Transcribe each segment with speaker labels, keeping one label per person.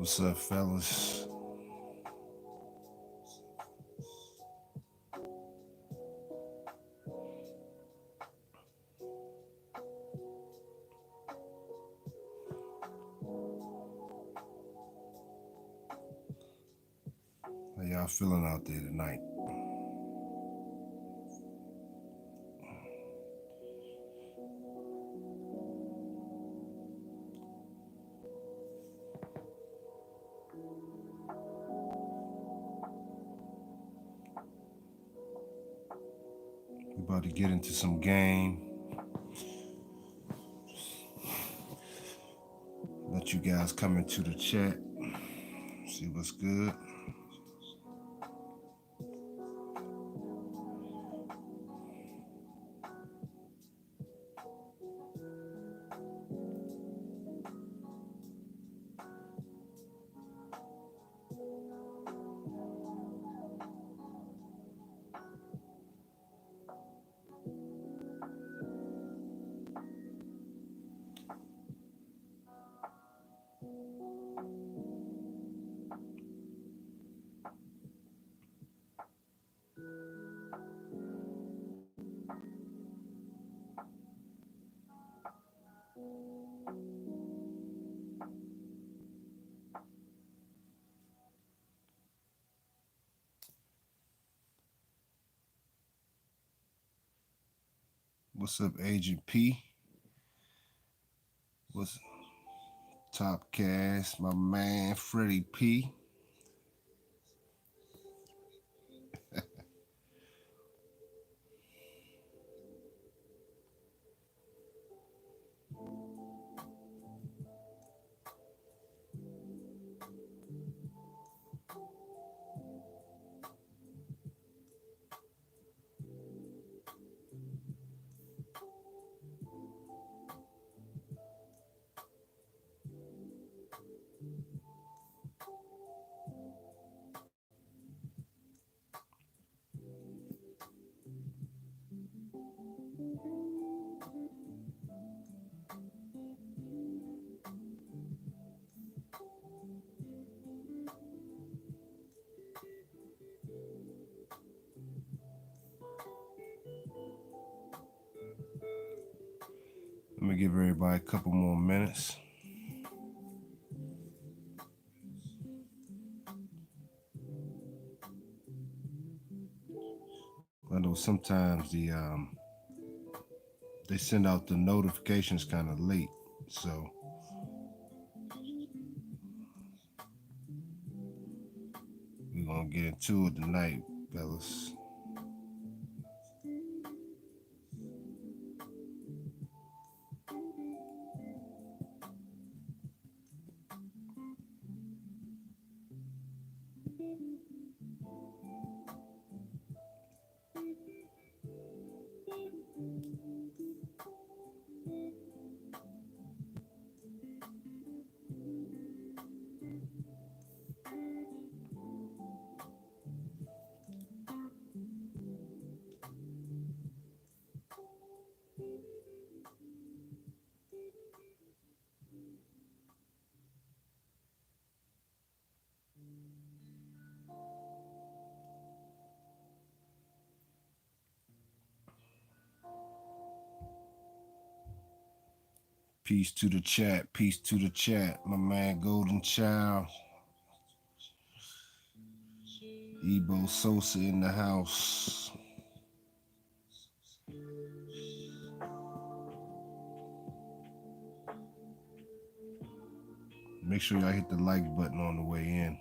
Speaker 1: What's up, fellas? How y'all feeling out there tonight? We about to get into some game. Let you guys come into the chat. See what's good. What's up, Agent P? What's Top Cast? My man, Freddie P. Let me give everybody a couple more minutes. I know sometimes they send out the notifications kind of late, so we're gonna get into it tonight, fellas. Peace to the chat. Peace to the chat. My man Golden Child. Ebo Sosa in the house. Make sure y'all hit the like button on the way in.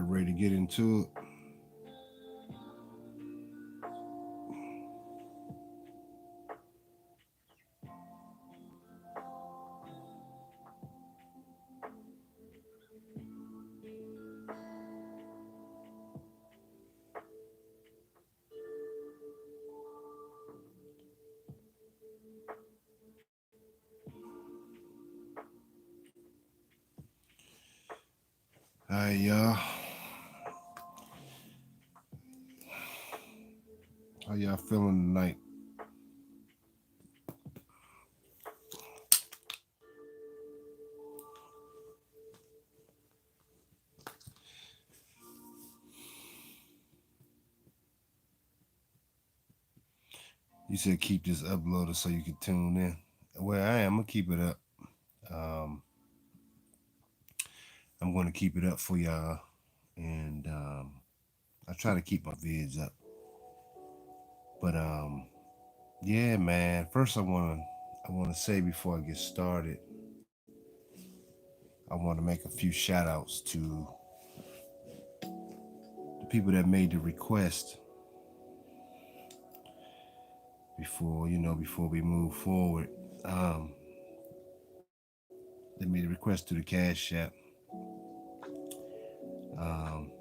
Speaker 1: ready to get into it? Hi, y'all. How y'all feeling tonight? You said keep this uploaded so you can tune in. Well, I am gonna keep it up. Um, I'm gonna keep it up for y'all, and I try to keep my vids up. But yeah, man. First, I wanna say before I get started, I want to make a few shout outs to the people that made the request before we move forward. Um, they made a request to the Cash App. Um,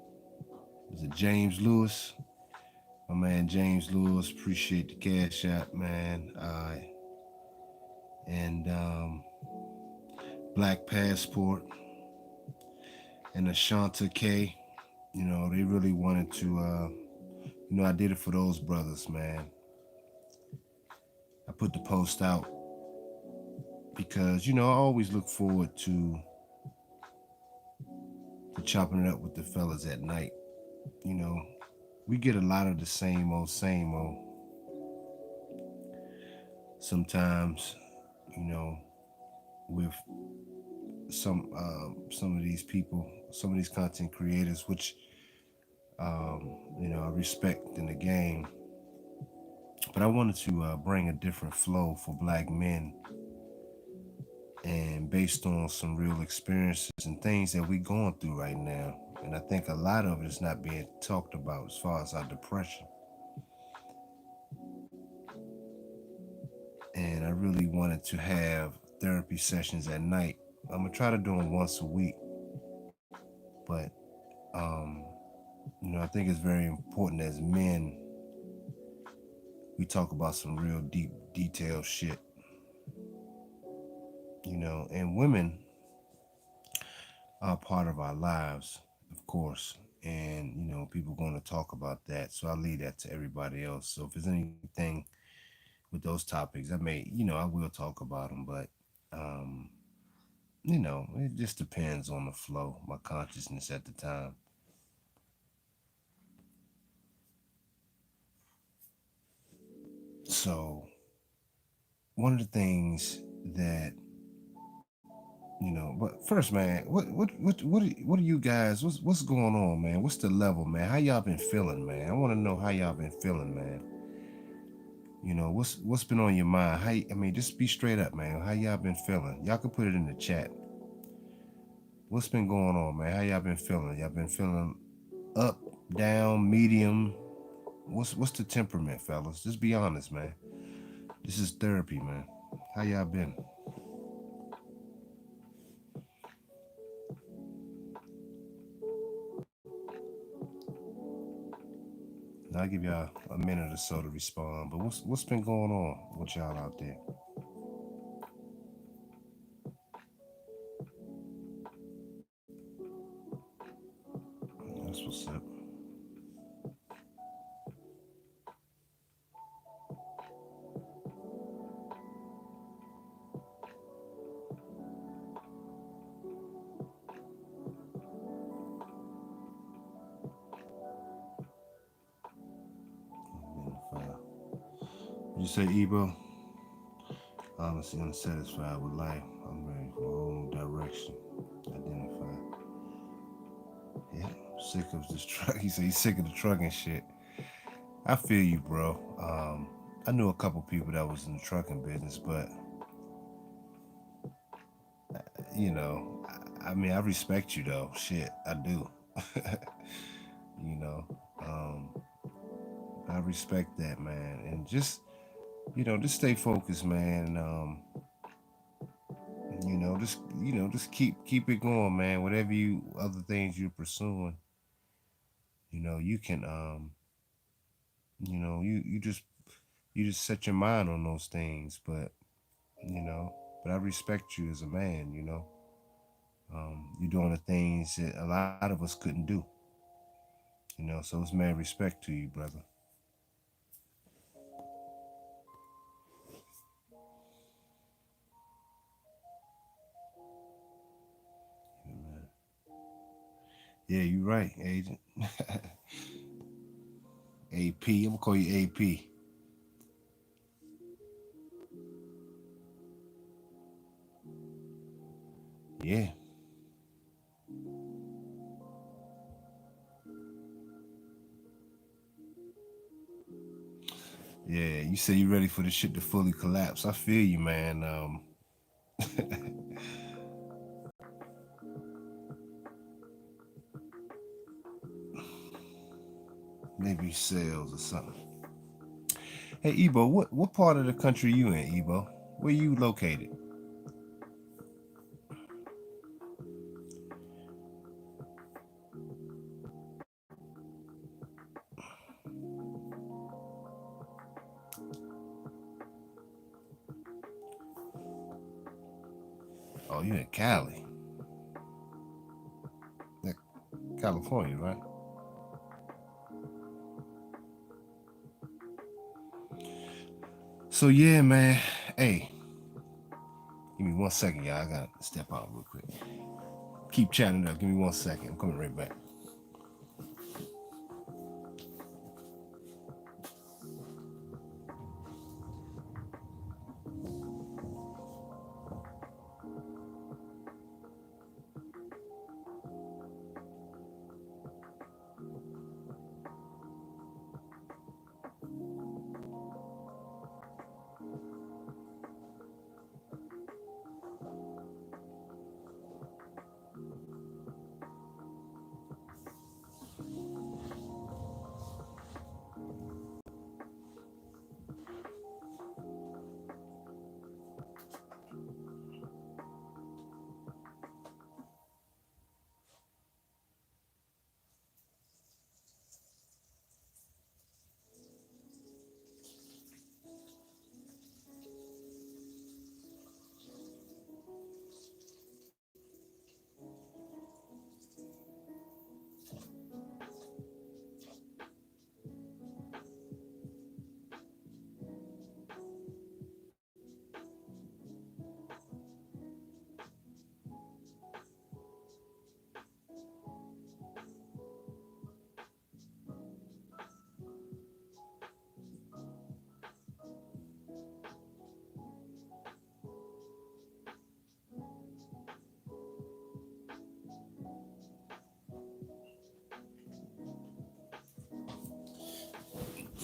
Speaker 1: is it James Lewis? My man James Lewis, appreciate the Cash App, man. And Black Passport and Ashanta K. They really wanted to. I did it for those brothers, man. I put the post out because I always look forward to chopping it up with the fellas at night. You know, we get a lot of the same old. Sometimes, you know, with some of these people, some of these content creators, which I respect in the game. But I wanted to bring a different flow for black men and based on some real experiences and things that we're going through right now. And I think a lot of it is not being talked about as far as our depression. And I really wanted to have therapy sessions at night. I'm gonna try to do them once a week, but um, I think it's very important as men we talk about some real deep, detailed shit. And women are part of our lives, of course. And, people are going to talk about that. So I'll leave that to everybody else. So if there's anything with those topics, I will talk about them. But, um, it just depends on the flow, my consciousness at the time. So one of the things that but first, man, what are you guys? What's going on, man? What's the level, man? How y'all been feeling, man? I want to know how y'all been feeling, man. What's been on your mind? Just be straight up, man. How y'all been feeling? Y'all can put it in the chat. What's been going on, man? How y'all been feeling? Y'all been feeling up, down, medium? What's the temperament, fellas? Just be honest, man. This is therapy, man. How y'all been? I'll give y'all a minute or so to respond. But what's been going on with y'all out there? That's what's up. Did you say Ebo? Honestly unsatisfied with life. I'm ready for a whole new direction. Identify. Yeah, sick of this truck. He said he's sick of the truck and shit. I feel you, bro. I knew a couple people that was in the trucking business, but I respect you though. Shit, I do. You know, um, I respect that, man, and just just stay focused, man. Just keep it going, man. Whatever you other things you're pursuing, you can you just set your mind on those things, you know, but I respect you as a man. You're doing the things that a lot of us couldn't do. So it's mad respect to you, brother. Yeah, you're right, Agent. AP. I'm gonna call you AP. Yeah, yeah. You say you ready for the shit to fully collapse. I feel you, man. Maybe sales or something. Hey, Ebo, what part of the country you in, Ebo? Where you located? Oh, you in Cali, like California, right? So yeah, man. Hey, give me 1 second, y'all. I gotta step out real quick. Keep chatting up. Give me 1 second. I'm coming right back.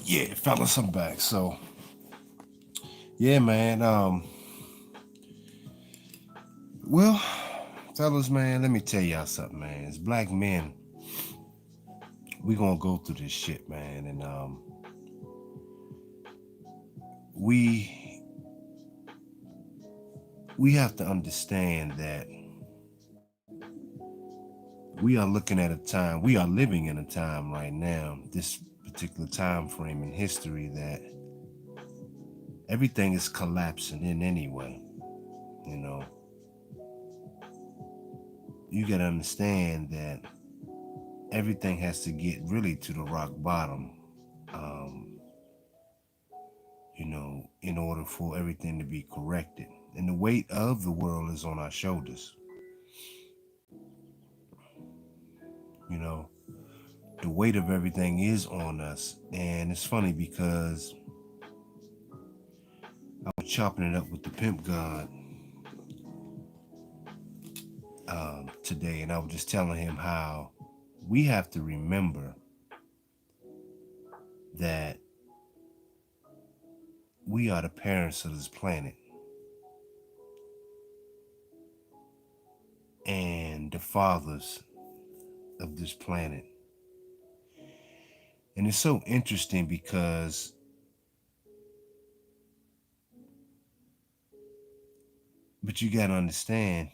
Speaker 1: Yeah, fellas, I'm back. So yeah, man. Well, fellas, man, let me tell y'all something, man. As black men, we gonna go through this shit, man, and we we have to understand that we are looking at a time, we are living in a time right now, this particular time frame in history that everything is collapsing in anyway. You know, you gotta understand that everything has to get really to the rock bottom. Um, in order for everything to be corrected. And the weight of the world is on our shoulders. You know, the weight of everything is on us. And it's funny because I was chopping it up with the pimp god today, and I was just telling him how we have to remember that we are the parents of this planet and the fathers of this planet. And it's so interesting because but you gotta understand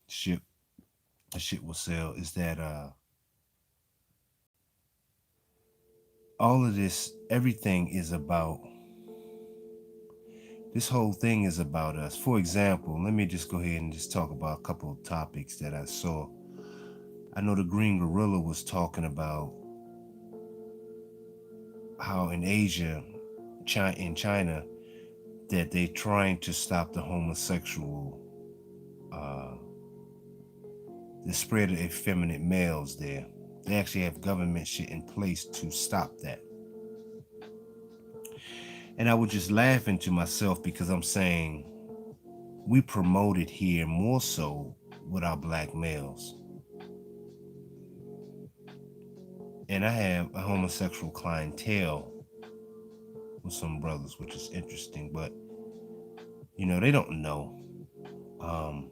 Speaker 1: shit shit will sell is that all of this everything is about this whole thing is about us. For example, let me just go ahead and just talk about a couple of topics that I saw. I know the Green Gorilla was talking about how in Asia, in China, that they're trying to stop the homosexual, uh, the spread of effeminate males there. They actually have government shit in place to stop that. And I was just laughing to myself because I'm saying we promote it here more so with our black males. And I have a homosexual clientele with some brothers, which is interesting, but they don't know. Um,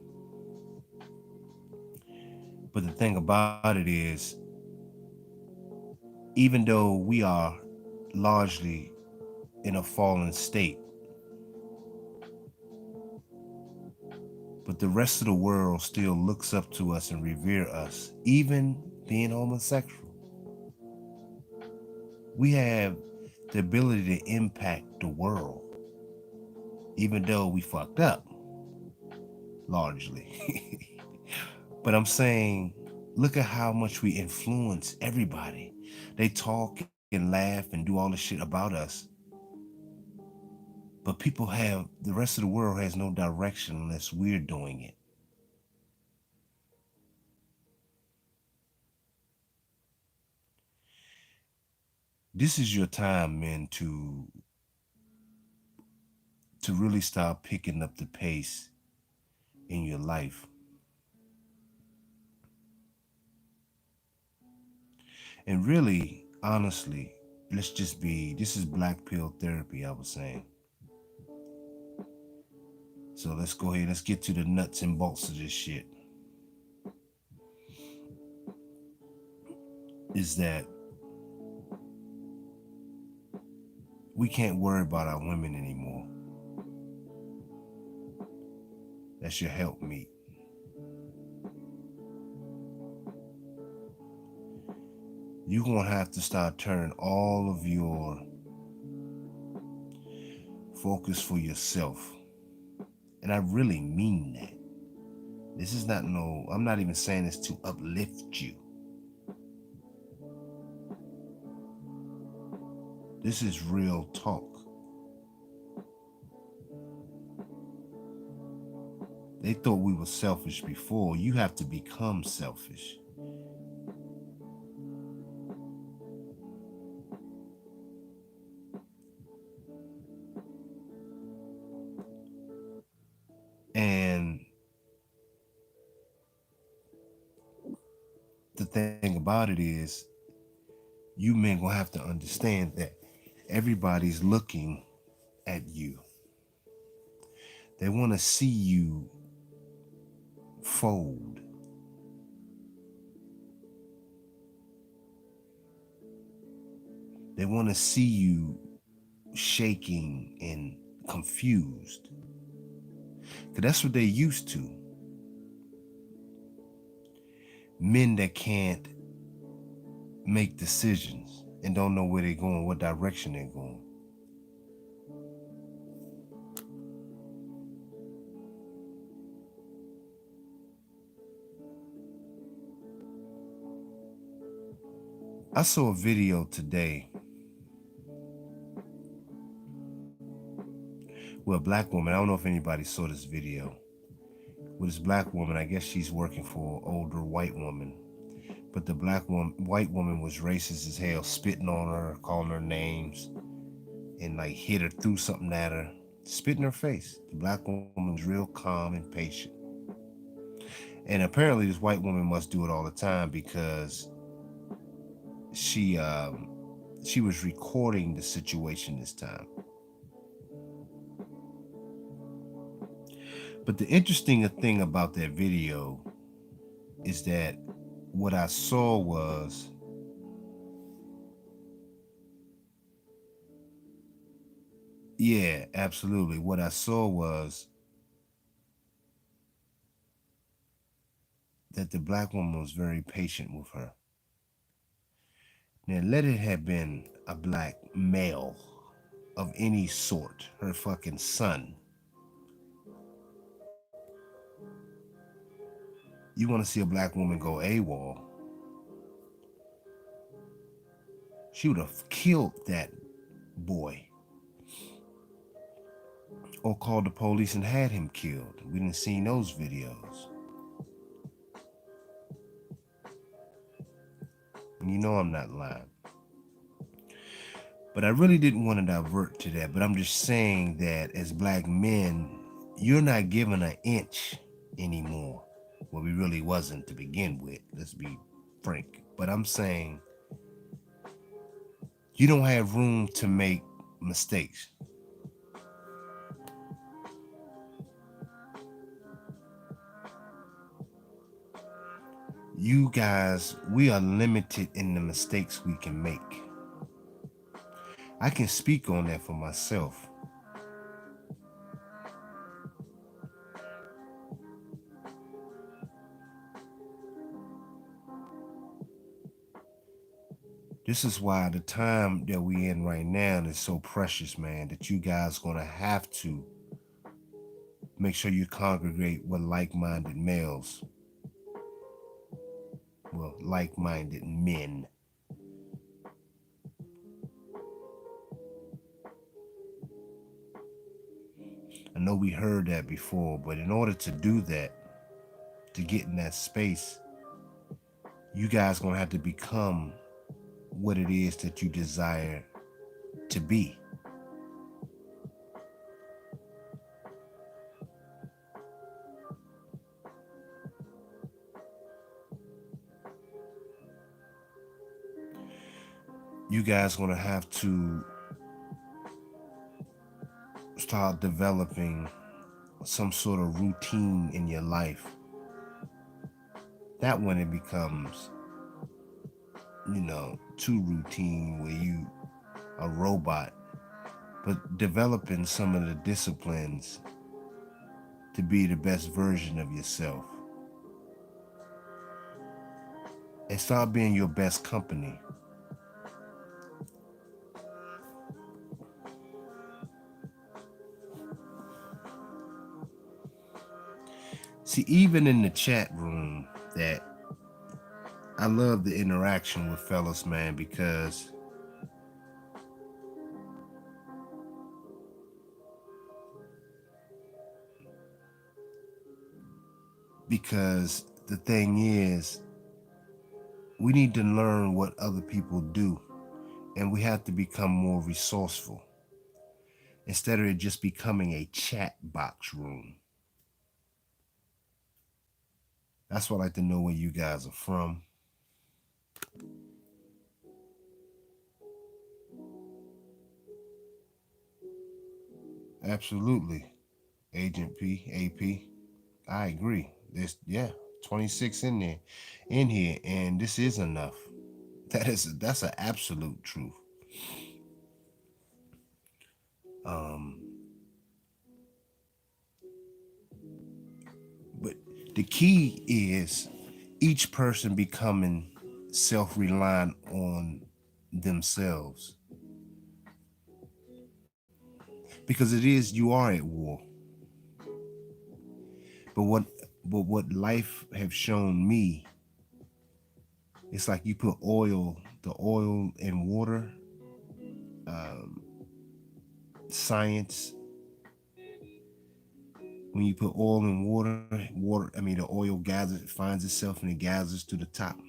Speaker 1: but the thing about it is, even though we are largely in a fallen state, but the rest of the world still looks up to us and revere us, even being homosexual. We have the ability to impact the world, even though we fucked up largely. But I'm saying, look at how much we influence everybody. They talk and laugh and do all this shit about us. But the rest of the world has no direction unless we're doing it. This is your time, men, to really start picking up the pace in your life. And really, honestly, this is black pill therapy, I was saying. So let's go ahead, let's get to the nuts and bolts of this shit. Is that we can't worry about our women anymore. That's your help meet. You're going to have to start turning all of your focus for yourself. And I really mean that. This is not I'm not even saying this to uplift you. This is real talk. They thought we were selfish before. You have to become selfish. And the thing about it is, you men gonna have to understand that everybody's looking at you. They want to see you fold. They want to see you shaking and confused. Because that's what they're used to. Men that can't make decisions and don't know where they're going, what direction they're going. I saw a video today where a black woman, I don't know if anybody saw this video, with this black woman, I guess she's working for an older white woman. But the white woman was racist as hell, spitting on her, calling her names, and like hit her, threw something at her, spit in her face. The black woman was real calm and patient. And apparently this white woman must do it all the time because she she was recording the situation this time. But the interesting thing about that video is that what I saw was Yeah, absolutely. What I saw was that the black woman was very patient with her. Now, let it have been a black male of any sort, her fucking son. You want to see a black woman go AWOL, she would have killed that boy or called the police and had him killed. We didn't see those videos. And you know I'm not lying. But I really didn't want to divert to that. But I'm just saying that as black men, you're not given an inch anymore. Well, we really wasn't to begin with. Let's be frank. But I'm saying you don't have room to make mistakes. You guys, we are limited in the mistakes we can make. I can speak on that for myself. This is why the time that we in right now is so precious, man, that you guys gonna have to make sure you congregate with like-minded males, well, like-minded men. I know we heard that before, but in order to do that, to get in that space, you guys gonna have to become what it is that you desire to be. You guys gonna have to start developing some sort of routine in your life. That when it becomes, too routine where you a robot, but developing some of the disciplines to be the best version of yourself and start being your best company. See, even in the chat room, that I love the interaction with fellas, man, because the thing is, we need to learn what other people do, and we have to become more resourceful instead of it just becoming a chat box room. That's what I like to know where you guys are from. Absolutely, Agent P, AP. I agree. There's, yeah, 26 in there, in here, and this is enough. That's an absolute truth. Um, but the key is each person becoming self-reliant on themselves, because it is, you are at war. But what life have shown me, it's like you put the oil in water. Um, Science, when you put oil in water, I mean, the oil gathers, finds itself and it gathers to the top.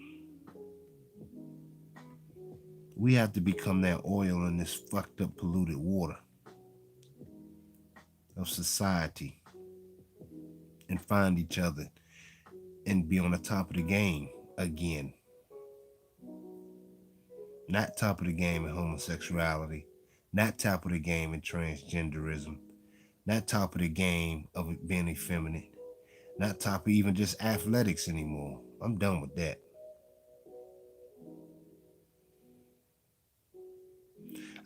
Speaker 1: We have to become that oil in this fucked up, polluted water of society and find each other and be on the top of the game again. Not top of the game in homosexuality, not top of the game in transgenderism, not top of the game of being effeminate, not top of even just athletics anymore. I'm done with that.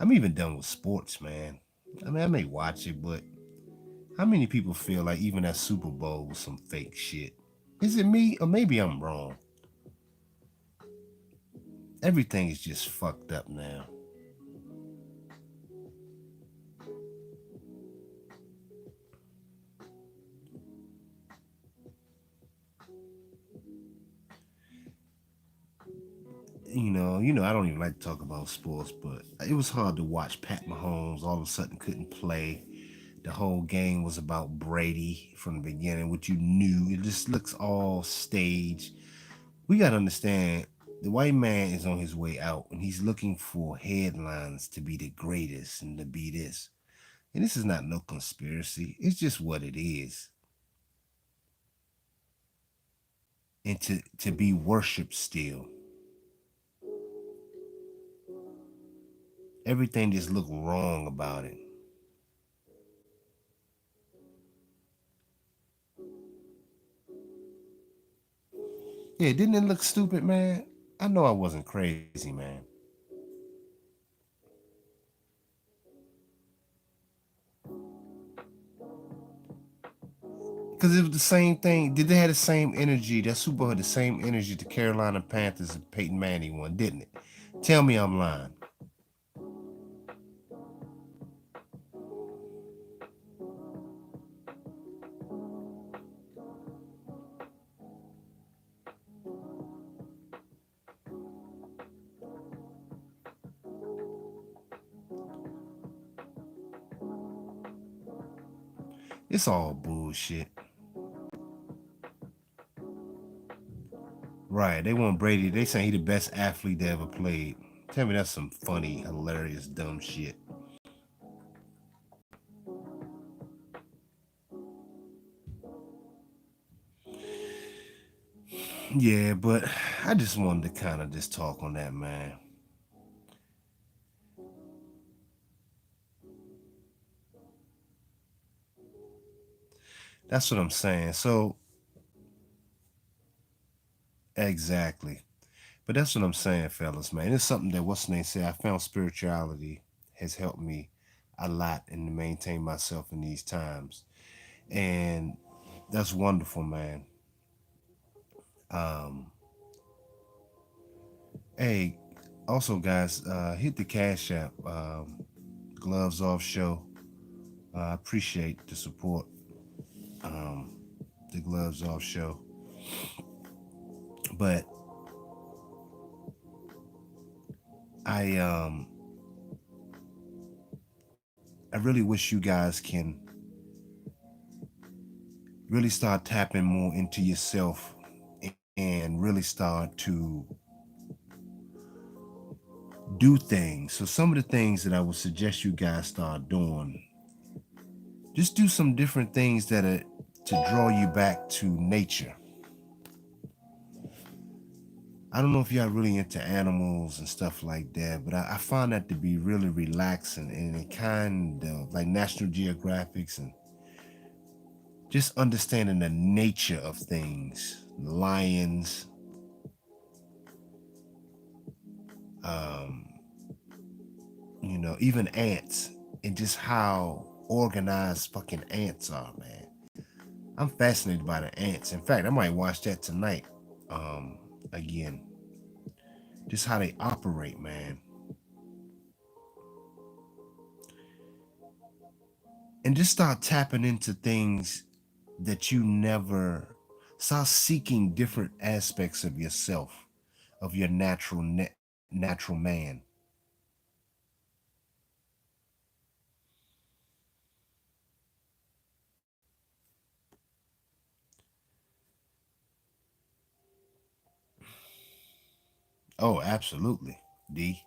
Speaker 1: I'm even done with sports, man. I mean, I may watch it, but how many people feel like even that Super Bowl was some fake shit? Is it me or maybe I'm wrong? Everything is just fucked up now. I don't even like to talk about sports, but it was hard to watch Pat Mahomes all of a sudden couldn't play. The whole game was about Brady from the beginning, which you knew. It just looks all staged. We got to understand the white man is on his way out and he's looking for headlines to be the greatest and to be this. And this is not no conspiracy. It's just what it is. And to be worshiped still. Everything just looked wrong about it. Yeah, didn't it look stupid, man? I know I wasn't crazy, man. Because it was the same thing. Did they have the same energy? That Super Bowl had the same energy the Carolina Panthers and Peyton Manning one, didn't it? Tell me I'm lying. It's all bullshit. Right. They want Brady. They say he the best athlete they ever played. Tell me that's some funny, hilarious, dumb shit. Yeah, but I just wanted to kind of just talk on that, man. That's what I'm saying. So, exactly. But that's what I'm saying, fellas, man. It's something that what's the name say. I found spirituality has helped me a lot and to maintain myself in these times. And that's wonderful, man. Um, hey, also guys, hit the Cash App, Gloves Off Show. I appreciate the support. Um, the Gloves Off Show. But I I really wish you guys can really start tapping more into yourself and really start to do things. So some of the things that I would suggest you guys start doing, just do some different things that are to draw you back to nature. I don't know if y'all really into animals and stuff like that, but I find that to be really relaxing and it kind of like National Geographics and just understanding the nature of things. Lions, um, even ants, and just how organized fucking ants are, man. I'm fascinated by the ants. In fact, I might watch that tonight. Again, just how they operate, man. And just start tapping into things that you never start seeking different aspects of yourself, of your natural man. Oh, absolutely. D,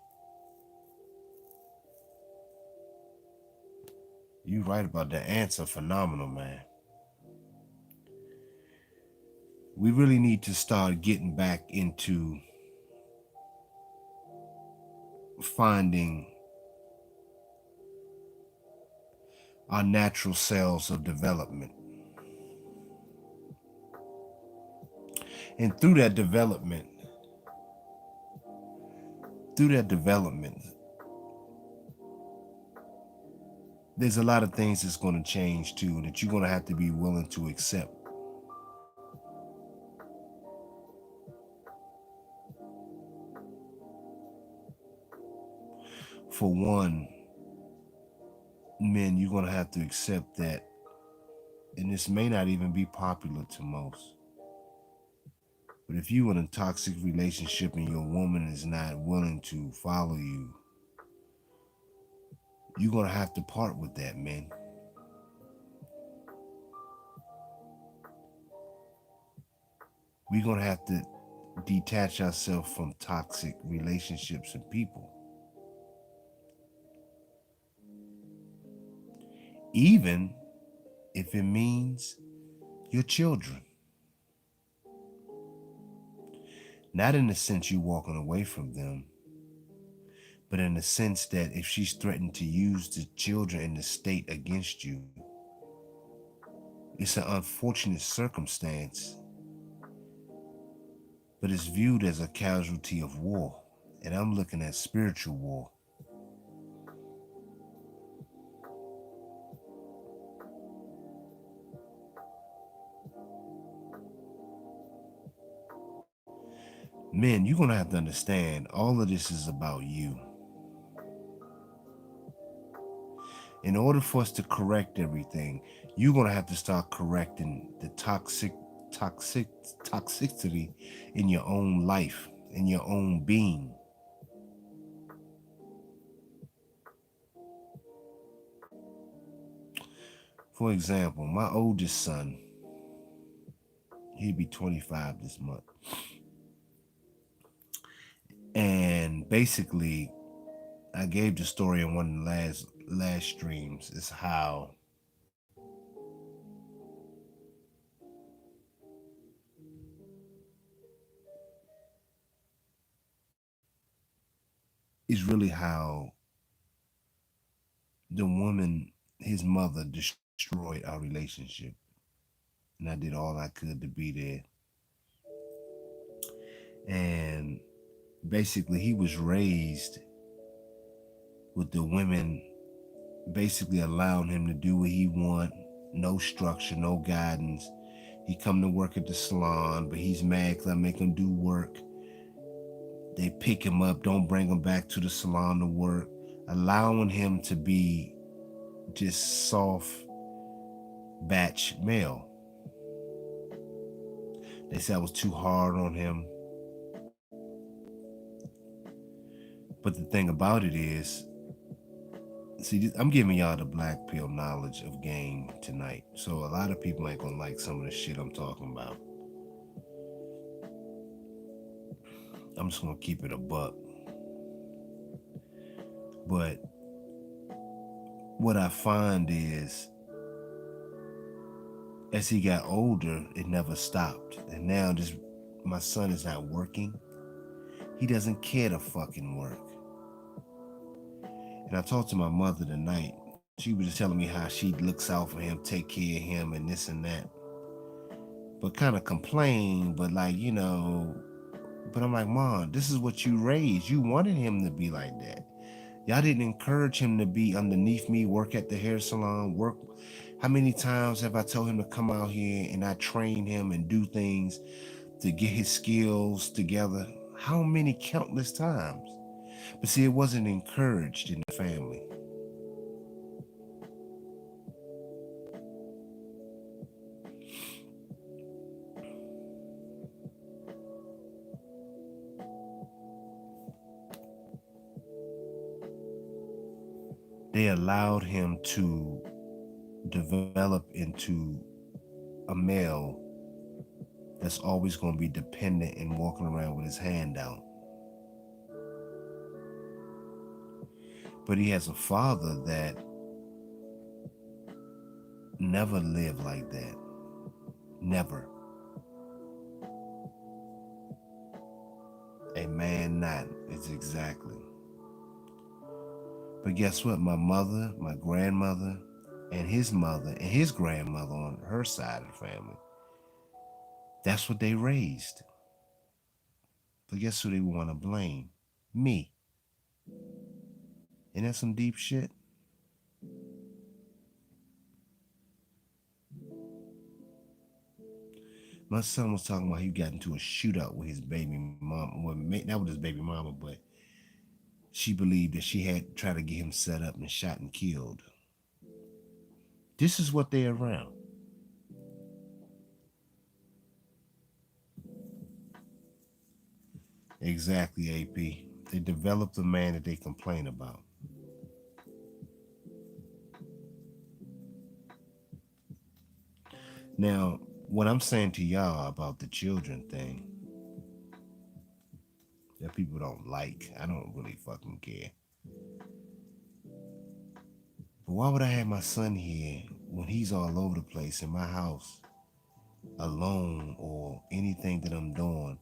Speaker 1: you right about the ants are phenomenal, man. We really need to start getting back into finding our natural cells of development. And through that development, there's a lot of things that's going to change too, that you're going to have to be willing to accept. For one, men, you're going to have to accept that, and this may not even be popular to most, but if you're in a toxic relationship and your woman is not willing to follow you, you're going to have to part with that, man. We're going to have to detach ourselves from toxic relationships and people, even if it means your children. Not in the sense you walking away from them, but in the sense that if she's threatened to use the children in the state against you, it's an unfortunate circumstance, but it's viewed as a casualty of war. And I'm looking at spiritual war. Men, you're going to have to understand all of this is about you. In order for us to correct everything, you're going to have to start correcting the toxic, toxicity in your own life, in your own being. For example, my oldest son, he'll be 25 this month. And basically, I gave the story in one of the last streams is how is really how the woman, his mother, destroyed our relationship. And I did all I could to be there. And basically, he was raised with the women basically allowing him to do what he want, no structure, no guidance. He come to work at the salon, but he's mad because I make him do work. They pick him up, don't bring him back to the salon to work, allowing him to be just soft batch male. They said I was too hard on him. But the thing about it is, see, I'm giving y'all the black pill knowledge of game tonight. So a lot of people ain't gonna like some of the shit I'm talking about. I'm just gonna keep it a buck. But what I find is, as he got older, it never stopped. And now this, my son is not working. He doesn't care to fucking work. And I talked to my mother tonight. She was just telling me how she looks out for him, take care of him, and this and that. But kind of complain, but like, but I'm like, Mom, this is what you raised. You wanted him to be like that. Y'all didn't encourage him to be underneath me, work at the hair salon, work. How many times have I told him to come out here and I train him and do things to get his skills together? How many countless times? But see, it wasn't encouraged in the family. They allowed him to develop into a male that's always going to be dependent and walking around with his hand out. But he has a father that never lived like that. Never. A man not. It's exactly. But guess what? My mother, my grandmother, and his mother and his grandmother on her side of the family, that's what they raised. But guess who they want to blame? Me. And that's some deep shit. My son was talking about he got into a shootout with his baby mama. Well, not with his baby mama, but she believed that she had tried to get him set up and shot and killed. This is what they're around. Exactly, AP. They develop the man that they complain about. Now, what I'm saying to y'all about the children thing that people don't like, I don't really fucking care. But why would I have my son here when he's all over the place in my house, alone, or anything that I'm doing?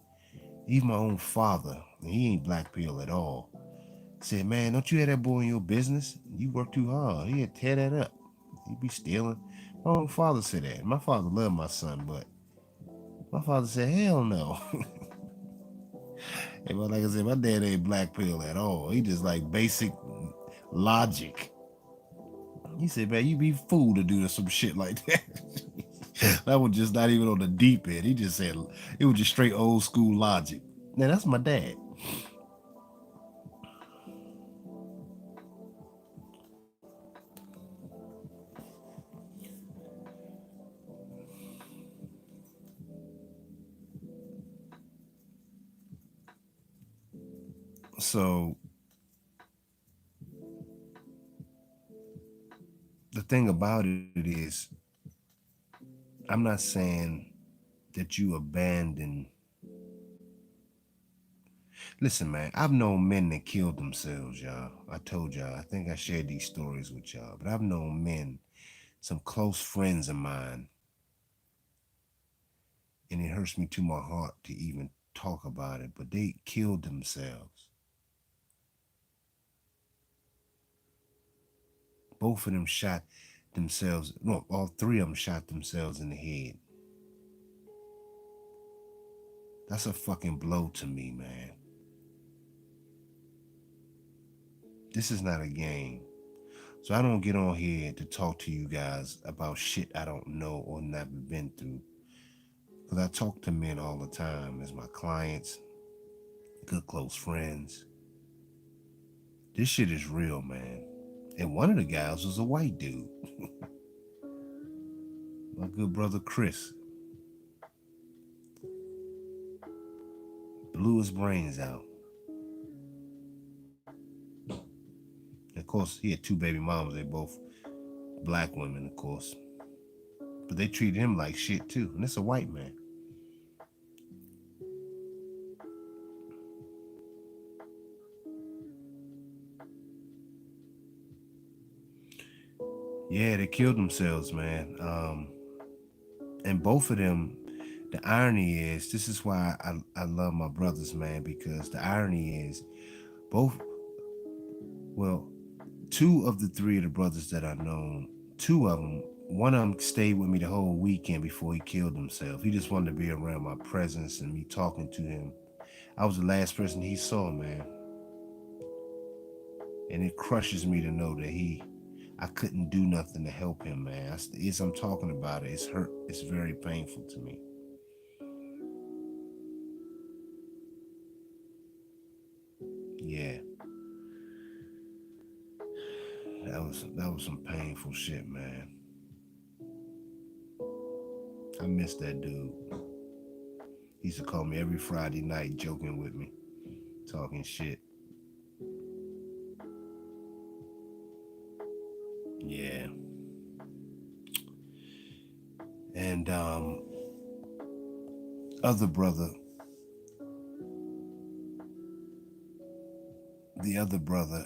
Speaker 1: Even my own father, and he ain't black pill at all, said, "Man, don't you have that boy in your business? You work too hard. He'll tear that up. He be stealing." My own father said that. My father loved my son, but my father said, "Hell no." And like I said, my dad ain't black pill at all. He just like basic logic. He said, "Man, you be fool to do some shit like that." That was just not even on the deep end. He just said it was just straight old school logic. Now that's my dad. So the thing about it is, I'm not saying that you abandon. Listen, man, I've known men that killed themselves, y'all. I told y'all, I think I shared these stories with y'all, but I've known men, some close friends of mine, and it hurts me to my heart to even talk about it, but they killed themselves. Both of them shot themselves. No, all three of them shot themselves in the head. That's a fucking blow to me, man. This is not a game. So I don't get on here to talk to you guys about shit I don't know or never been through. Because I talk to men all the time as my clients, good close friends. This shit is real, man. And one of the guys was a white dude. My good brother Chris blew his brains out. Of course, he had two baby mamas. They both black women, of course. But they treated him like shit too. And it's a white man. Yeah, they killed themselves, man. And both of them, the irony is, this is why I love my brothers, man, because the irony is, both, well, two of the three of the brothers that I know, two of them, one of them stayed with me the whole weekend before he killed himself. He just wanted to be around my presence and me talking to him. I was the last person he saw, man. And it crushes me to know that I couldn't do nothing to help him, man. As I'm talking about it, it's hurt. It's very painful to me. Yeah, that was some painful shit, man. I miss that dude. He used to call me every Friday night, joking with me, talking shit. Yeah, and other brother, the other brother,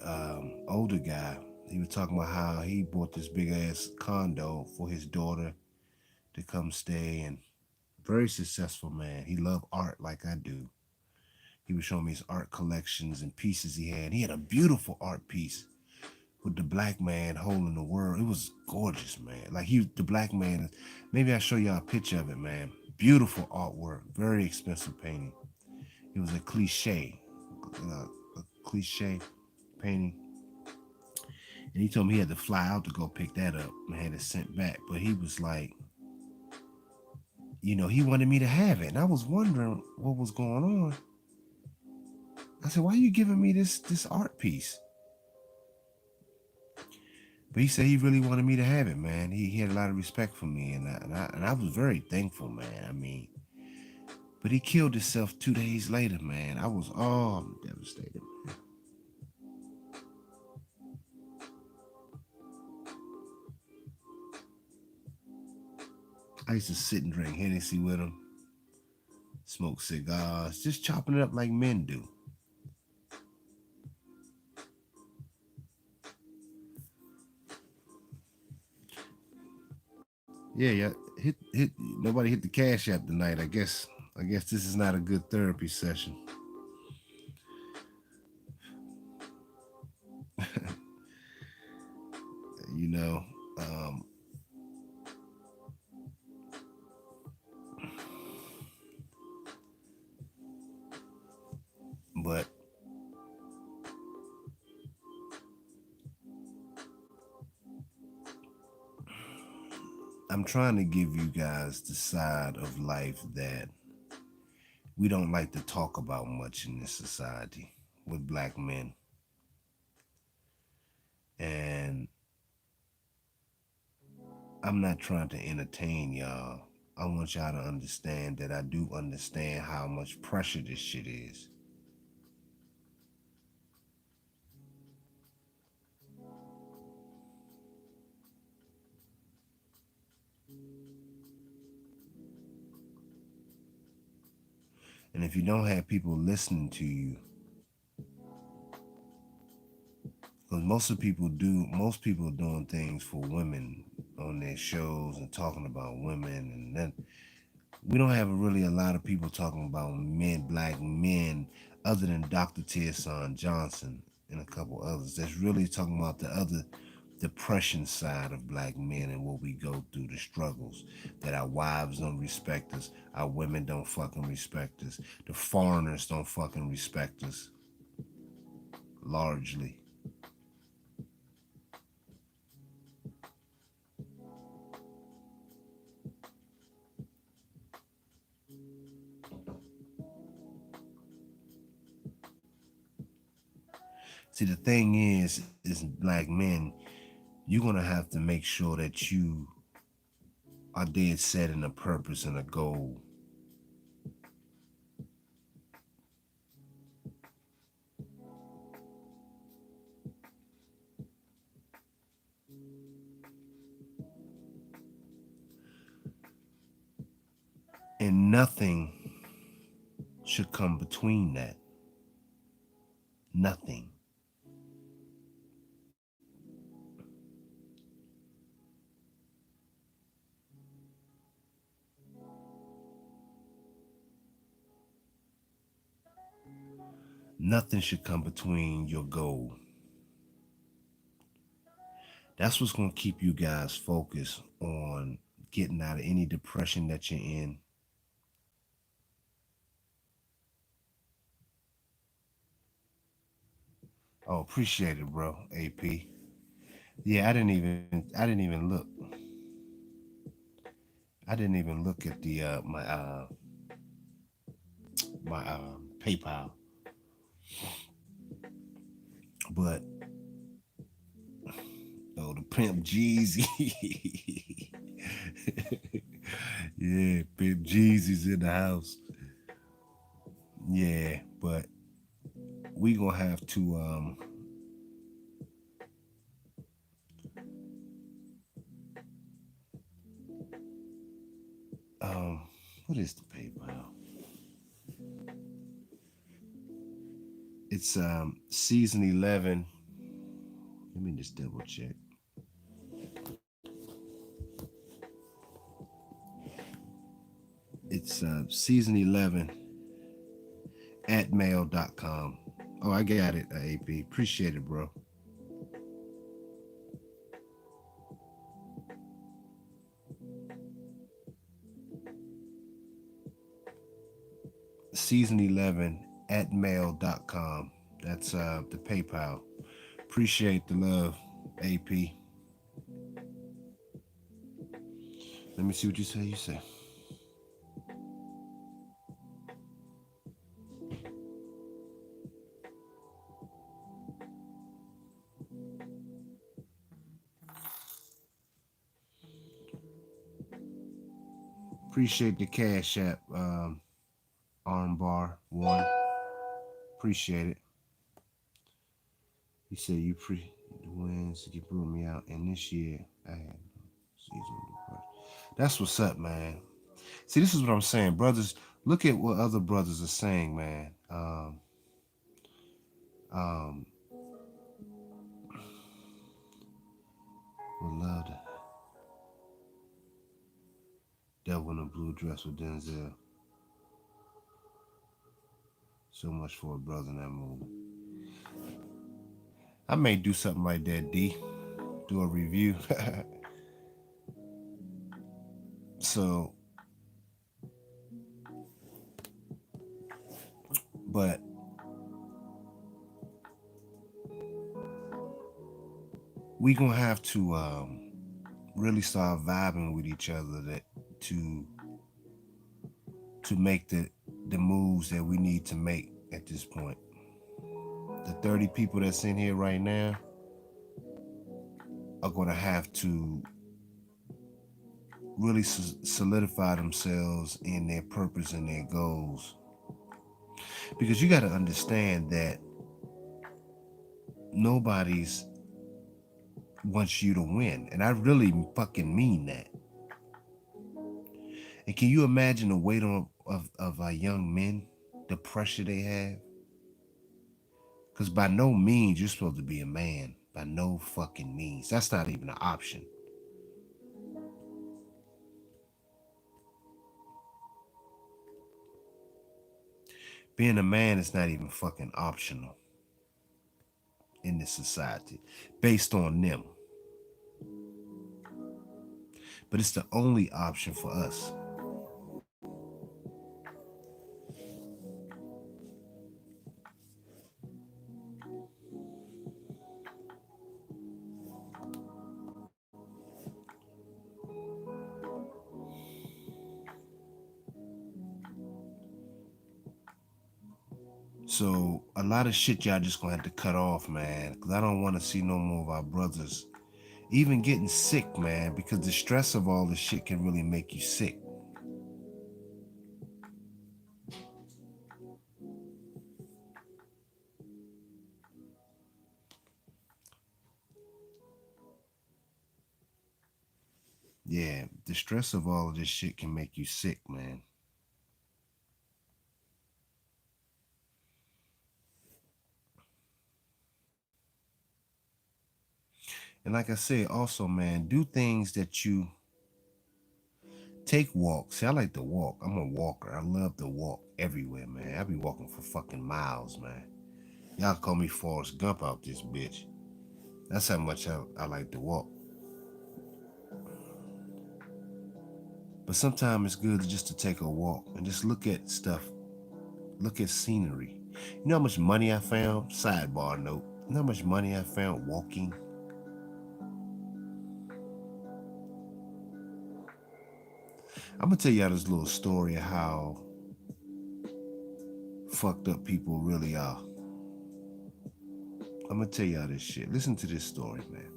Speaker 1: older guy, he was talking about how he bought this big ass condo for his daughter to come stay, and very successful man. He loved art like I do. He was showing me his art collections and pieces he had. He had a beautiful art piece with the black man holding the world. It was gorgeous, man. Like the black man. Maybe I'll show y'all a picture of it, man. Beautiful artwork, very expensive painting. It was a cliche painting. And he told me he had to fly out to go pick that up and had it sent back. But he was like, he wanted me to have it. And I was wondering what was going on. I said, why are you giving me this art piece? But he said he really wanted me to have it, man. He had a lot of respect for me, and I was very thankful, man. I mean, but he killed himself 2 days later, man. I was devastated. I used to sit and drink Hennessy with him, smoke cigars, just chopping it up like men do. Yeah, yeah. Hit. Nobody hit the cash app tonight. I guess this is not a good therapy session. You know. Um, but I'm trying to give you guys the side of life that we don't like to talk about much in this society with black men. And I'm not trying to entertain y'all. I want y'all to understand that I do understand how much pressure this shit is. And if you don't have people listening to you, because most people are doing things for women on their shows and talking about women, and then we don't have really a lot of people talking about men, black men, other than Dr. Tierson Johnson and a couple others. That's really talking about the other depression side of black men and what we go through, the struggles that our wives don't respect us, our women don't fucking respect us, the foreigners don't fucking respect us, largely. See, the thing is black men, you're gonna have to make sure that you are dead set in a purpose and a goal. And nothing should come between that. Nothing. Nothing should come between your goal. That's what's going to keep you guys focused on getting out of any depression that you're in. Oh, appreciate it, bro. AP. Yeah, I didn't even look. I didn't even look at the my PayPal. But oh, the pimp Jeezy. Yeah, pimp Jeezy's in the house. Yeah, but we gonna have to um what is the PayPal? It's season 11. Let me just double check. It's season 11 at mail.com. Oh, I got it, AP. Appreciate it, bro. Season 11 at mail.com. That's the PayPal. Appreciate the love, AP. Let me see what you say. You say Appreciate the Cash App armbar one. Appreciate it. He said you the wins to get me out, and this year I had seasonal depression. That's what's up, man. See, this is what I'm saying, brothers. Look at what other brothers are saying, man. Um, would love the devil in a blue dress with Denzel. So much for a brother in that movie. I may do something like that, D. Do a review. So, but we gonna have to really start vibing with each other that to to make the moves that we need to make at this point. The 30 people that's in here right now are gonna have to really solidify themselves in their purpose and their goals, because you got to understand that nobody's wants you to win, and I really fucking mean that. And can you imagine the weight of our young men, the pressure they have? Because by no means you're supposed to be a man. By no fucking means. That's not even an option. Being a man is not even fucking optional in this society, based on them. But it's the only option for us. So a lot of shit y'all just gonna have to cut off, man. Cause I don't want to see no more of our brothers even getting sick, man. Because the stress of all this shit can really make you sick. Yeah, the stress of all of this shit can make you sick, man. And like I said, also, man, do things that you take walks. See, I like to walk. I'm a walker. I love to walk everywhere, man. I be walking for fucking miles, man. Y'all call me Forrest Gump out this bitch. That's how much I like to walk. But sometimes it's good just to take a walk and just look at stuff, look at scenery. You know how much money I found? Sidebar note. You know how much money I found walking? I'm gonna tell y'all this little story of how fucked up people really are. I'm gonna tell y'all this shit. Listen to this story, man.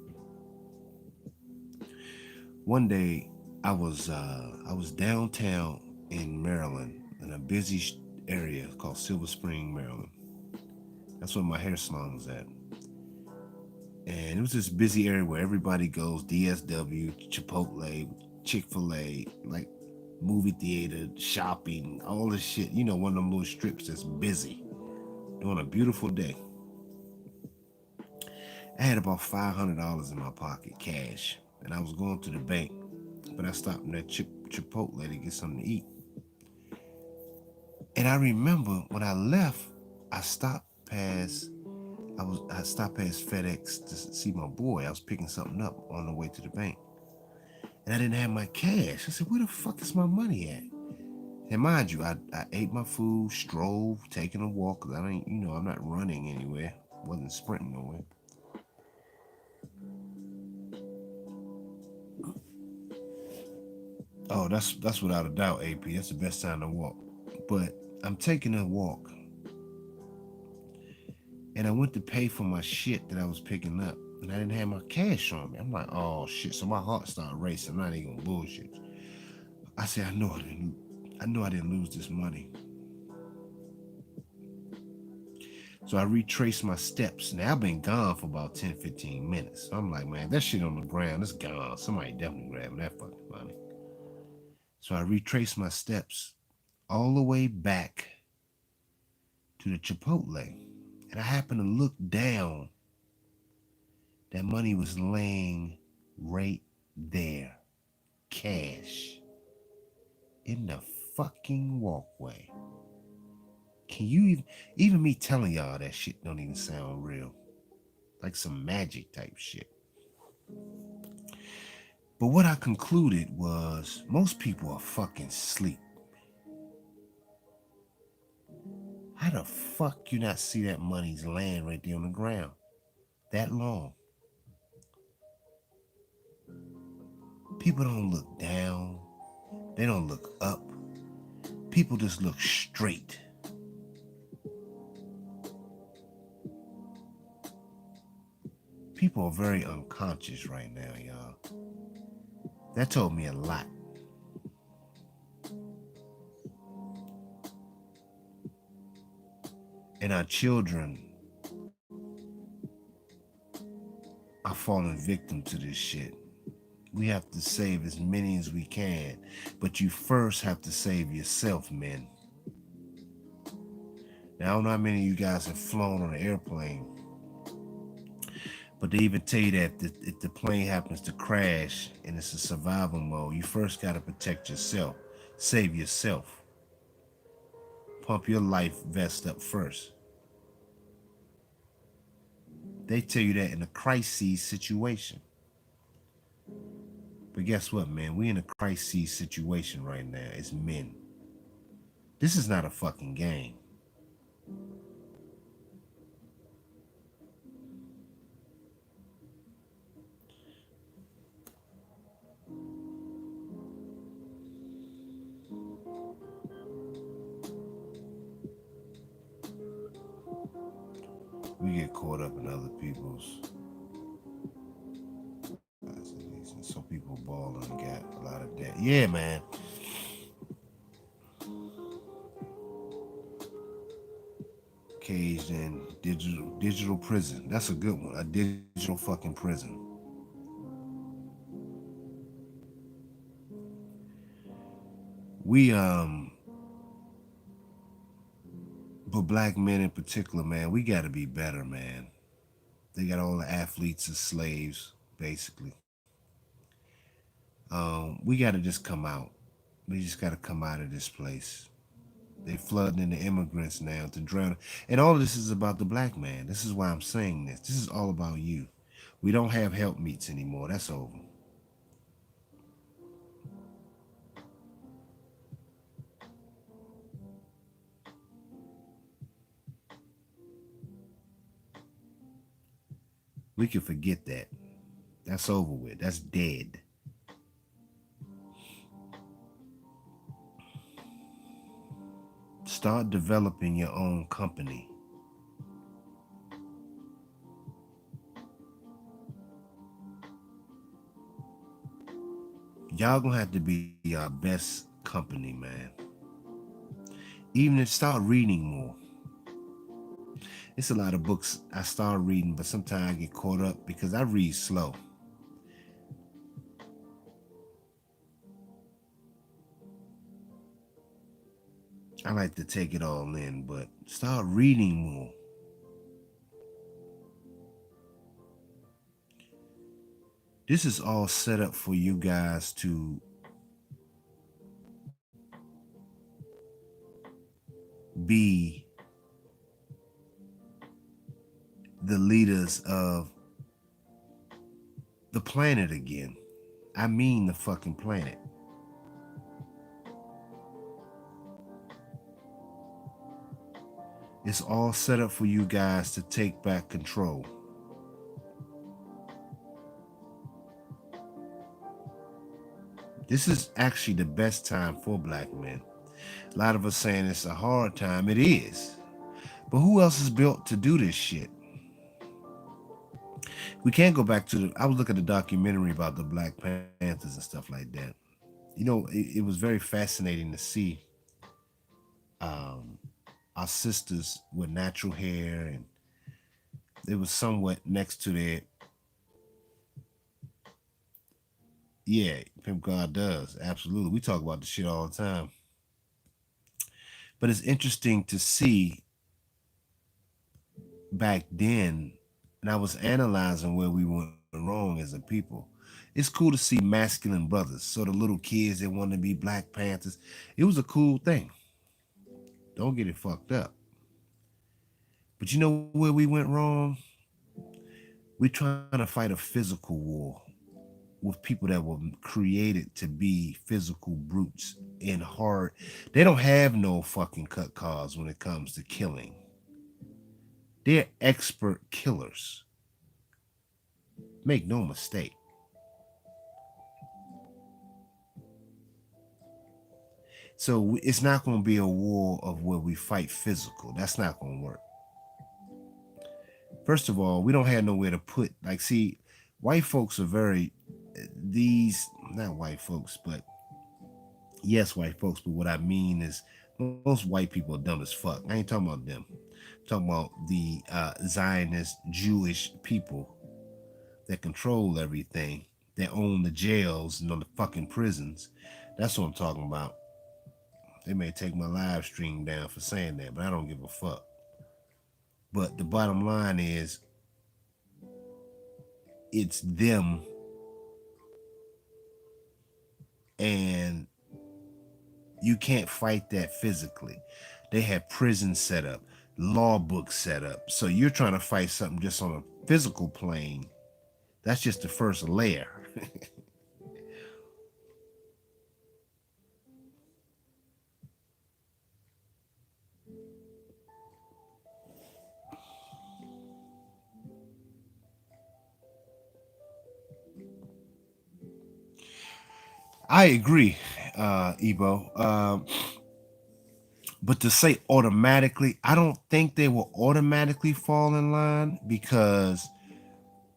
Speaker 1: One day, I was downtown in Maryland in a busy area called Silver Spring, Maryland. That's where my hair salon was at. And it was this busy area where everybody goes: DSW, Chipotle, Chick-fil-A, like movie theater, shopping, all this shit. You know, one of them little strips that's busy. Doing a beautiful day. I had about $500 in my pocket, cash, and I was going to the bank, but I stopped in that Chipotle to get something to eat. And I remember when I left, I stopped past I stopped past FedEx to see my boy. I was picking something up on the way to the bank. And I didn't have my cash. I said, where the fuck is my money at? And mind you, I ate my food, strolled, taking a walk, because I ain't, I'm not running anywhere. Wasn't sprinting nowhere. Oh, that's without a doubt, AP. That's the best time to walk. But I'm taking a walk, and I went to pay for my shit that I was picking up, and I didn't have my cash on me. I'm like, oh shit. So my heart started racing. I'm not even gonna bullshit. I said, I know I didn't lose this money. So I retraced my steps. Now I've been gone for about 10, 15 minutes. So I'm like, man, that shit on the ground, it's gone. Somebody definitely grabbed that fucking money. So I retraced my steps all the way back to the Chipotle. And I happened to look down. That money was laying right there. Cash. In the fucking walkway. Can you even me telling y'all that shit don't even sound real. Like some magic type shit. But what I concluded was most people are fucking sleep. How the fuck you not see that money's laying right there on the ground? That long. People don't look down. They don't look up. People just look straight. People are very unconscious right now, y'all. That told me a lot. And our children are falling victim to this shit. We have to save as many as we can, but you first have to save yourself, men. Now, I don't know how many of you guys have flown on an airplane, but they even tell you that if the plane happens to crash and it's a survival mode, you first got to protect yourself, save yourself, pump your life vest up first. They tell you that in a crisis situation. But guess what, man? We in a crisis situation right now as men. This is not a fucking game. We get caught up in other people's. So people balling and got a lot of debt. Yeah, man. Caged in digital prison. That's a good one. A digital fucking prison. We but black men in particular, man, we gotta be better, man. They got all the athletes as slaves, basically. We gotta just come out. We just gotta come out of this place. They flooding in the immigrants now to drown. And all of this is about the black man. This is why I'm saying this. This is all about you. We don't have help meets anymore. That's over. We can forget that. That's over with. That's dead. Start developing your own company. Y'all gonna have to be our best company, man. Even if start reading more. It's a lot of books I start reading, but sometimes I get caught up because I read slow. I like to take it all in, but start reading more. This is all set up for you guys to be the leaders of the planet again. I mean the fucking planet. It's all set up for you guys to take back control. This is actually the best time for black men. A lot of us saying it's a hard time. It is. But who else is built to do this shit? We can't go back to the. I was looking at a documentary about the Black Panthers and stuff like that. it was very fascinating to see um, our sisters with natural hair, and it was somewhat next to their, yeah, Pimp God does. Absolutely. We talk about the shit all the time. But it's interesting to see back then, and I was analyzing where we went wrong as a people. It's cool to see masculine brothers, so the little kids that want to be Black Panthers. It was a cool thing. Don't get it fucked up. But you know where we went wrong? We're trying to fight a physical war with people that were created to be physical brutes and hard. They don't have no fucking cut calls when it comes to killing. They're expert killers. Make no mistake. So it's not going to be a war of where we fight physical. That's not going to work. First of all, we don't have nowhere to put. Like, see, white folks are very these not white folks, but yes, white folks. But what I mean is, most white people are dumb as fuck. I ain't talking about them. I'm talking about the Zionist Jewish people that control everything, that own the jails and the fucking prisons. That's what I'm talking about. They may take my live stream down for saying that, but I don't give a fuck. But the bottom line is, it's them, and you can't fight that physically. They have prisons set up, law books set up. So you're trying to fight something just on a physical plane. That's just the first layer. I agree, Ebo. But to say automatically, I don't think they will automatically fall in line, because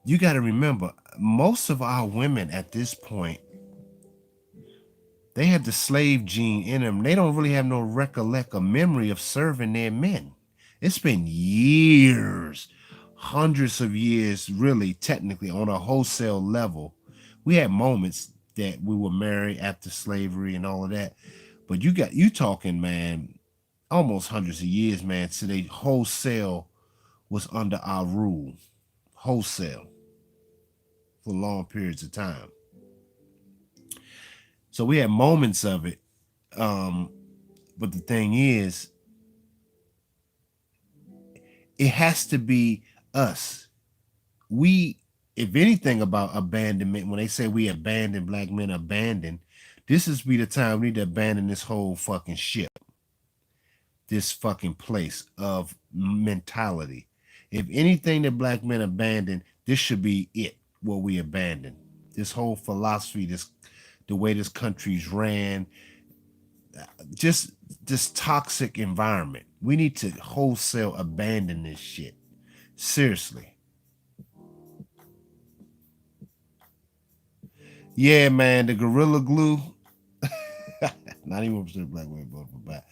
Speaker 1: you got to remember, most of our women at this point, they have the slave gene in them. They don't really have no recollect or memory of serving their men. It's been years, hundreds of years, really, technically, on a wholesale level. We had moments that we were married after slavery and all of that. But you talking, man, almost hundreds of years, man. So they wholesale was under our rule, wholesale, for long periods of time. So we had moments of it. Um, but the thing is, it has to be us. We, if anything about abandonment, when they say we abandon black men, abandon, this is be the time we need to abandon this whole fucking ship, this fucking place of mentality. If anything that black men abandon, this should be it. What we abandon, this whole philosophy, this the way this country's ran, just this toxic environment. We need to wholesale abandon this shit. Seriously. Yeah, man, the gorilla glue. Not even percent black women vote for black.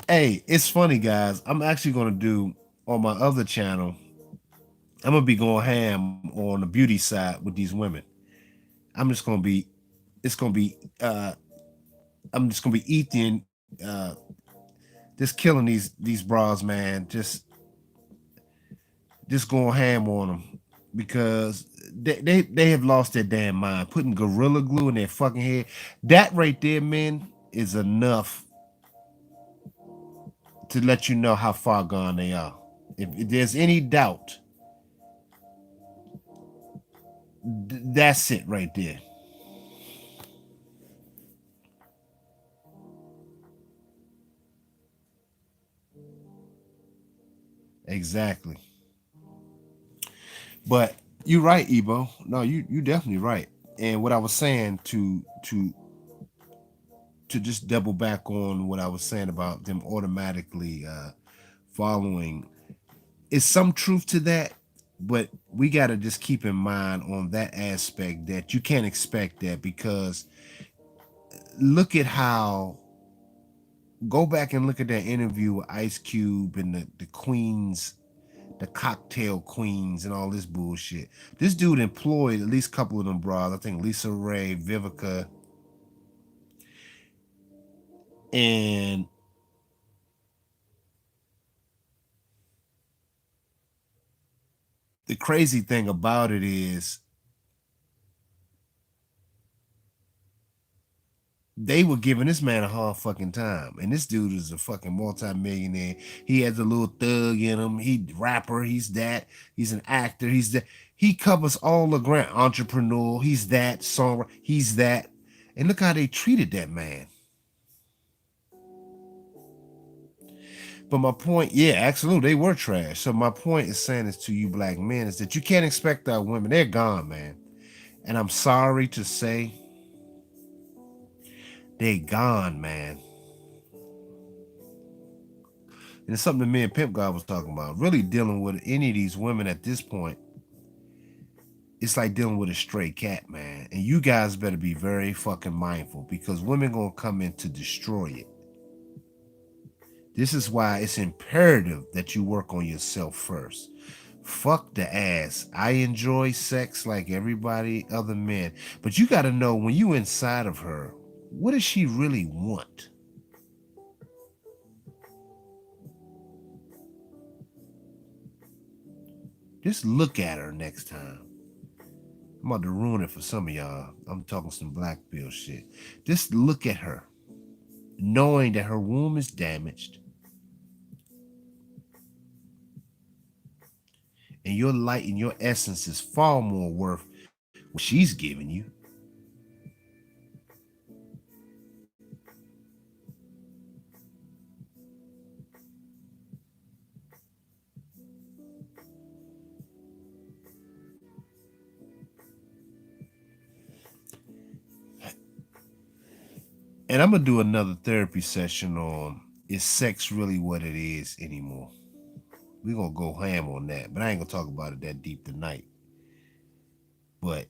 Speaker 1: Hey, it's funny, guys. I'm actually gonna do on my other channel. I'm gonna be going ham on the beauty side with these women. I'm just gonna be. It's gonna be. I'm just gonna be eating. Just killing these bras, man. Just going ham on them, because they have lost their damn mind. Putting gorilla glue in their fucking head. That right there, man, is enough to let you know how far gone they are. If there's any doubt, that's it right there. Exactly. But you're right, Ebo. No, you definitely right. And what I was saying, to just double back on what I was saying about them automatically following, is some truth to that. But we got to just keep in mind on that aspect that you can't expect that, because look at how, go back and look at that interview with Ice Cube and the queens, the cocktail queens and all this bullshit. This dude employed at least a couple of them bras. I think Lisa Ray, Vivica, and the crazy thing about it is they were giving this man a hard fucking time. And this dude is a fucking multi-millionaire. He has a little thug in him. He rapper, he's that. He's an actor, he's that. He covers all the ground. Entrepreneur, he's that. Songwriter, he's that. And look how they treated that man. But my point, yeah, absolutely, they were trash. So my point is saying this to you black men is that you can't expect our women. They're gone, man. And I'm sorry to say, they're gone, man. And it's something that me and Pimp God was talking about. Really dealing with any of these women at this point, it's like dealing with a stray cat, man. And you guys better be very fucking mindful because women gonna come in to destroy it. This is why it's imperative that you work on yourself first. Fuck the ass. I enjoy sex like everybody other men, but you got to know when you inside of her, what does she really want? Just look at her next time. I'm about to ruin it for some of y'all. I'm talking some black pill shit. Just look at her, knowing that her womb is damaged and your light and your essence is far more worth what she's giving you. And I'm gonna do another therapy session on, is sex really what it is anymore? We're gonna go ham on that, but I ain't gonna talk about it that deep tonight. But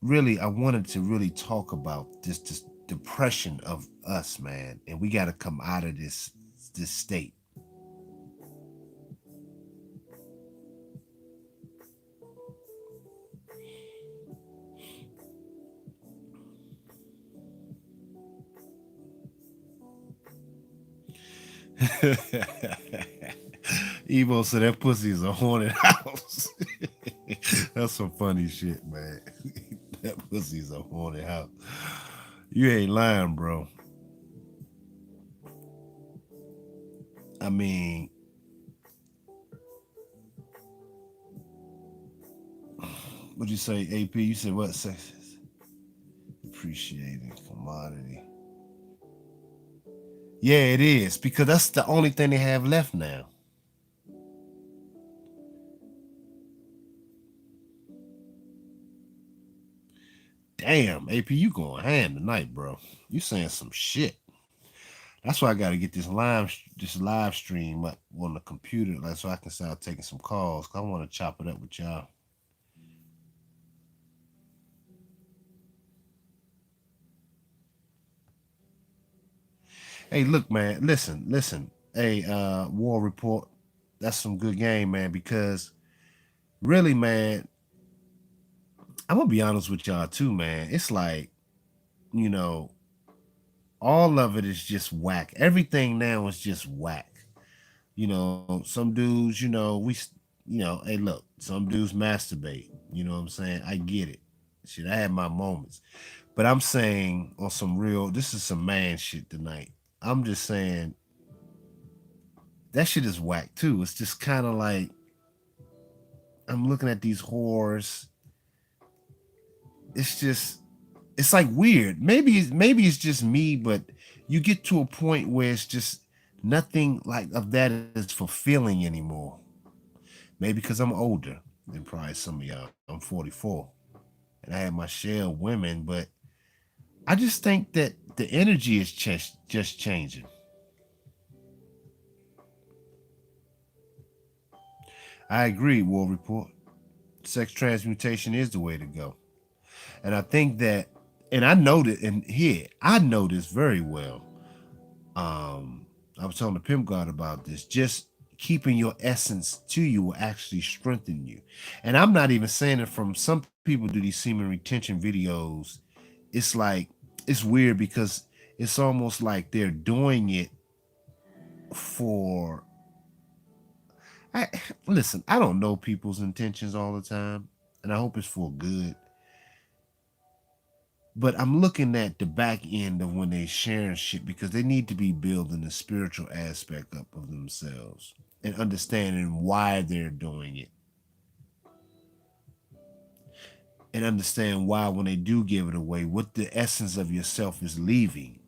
Speaker 1: really, I wanted to really talk about this depression of us, man, and we gotta come out of this state. Evo said that pussy is a haunted house. That's some funny shit, man. That pussy is a haunted house. You ain't lying, bro. I mean, what'd you say, AP? You said what? Sex is depreciating commodity. Yeah, it is because that's the only thing they have left now. Damn, AP, you going ham tonight, bro. You saying some shit. That's why I got to get this live stream up on the computer, like so I can start taking some calls. 'Cause I want to chop it up with y'all. Hey, look, man. Listen. Hey, War Report. That's some good game, man. Because really, man, I'm gonna be honest with y'all too, man. It's like, you know, all of it is just whack. Everything now is just whack. Some dudes, hey, look, some dudes masturbate. You know what I'm saying? I get it. Shit, I had my moments. But I'm saying on some real, this is some man shit tonight. I'm just saying that shit is whack too. It's just kind of like I'm looking at these whores. It's just, it's like weird. Maybe it's just me, but you get to a point where it's just nothing like of that is fulfilling anymore. Maybe because I'm older than probably some of y'all. I'm 44, and I had my share of women, but I just think that the energy is just changing. I agree, War Report. Sex transmutation is the way to go. And I think that And I know that, and here I know this very well. Um, I was telling the pimp god about this. Just keeping your essence to you will actually strengthen you. And I'm not even saying it from some people do these semen retention videos. It's like it's weird because it's almost like they're doing it for I listen, I don't know people's intentions all the time, and I hope it's for good. But I'm looking at the back end of when they sharing shit because they need to be building the spiritual aspect up of themselves and understanding why they're doing it and understand why when they do give it away, what the essence of yourself is leaving.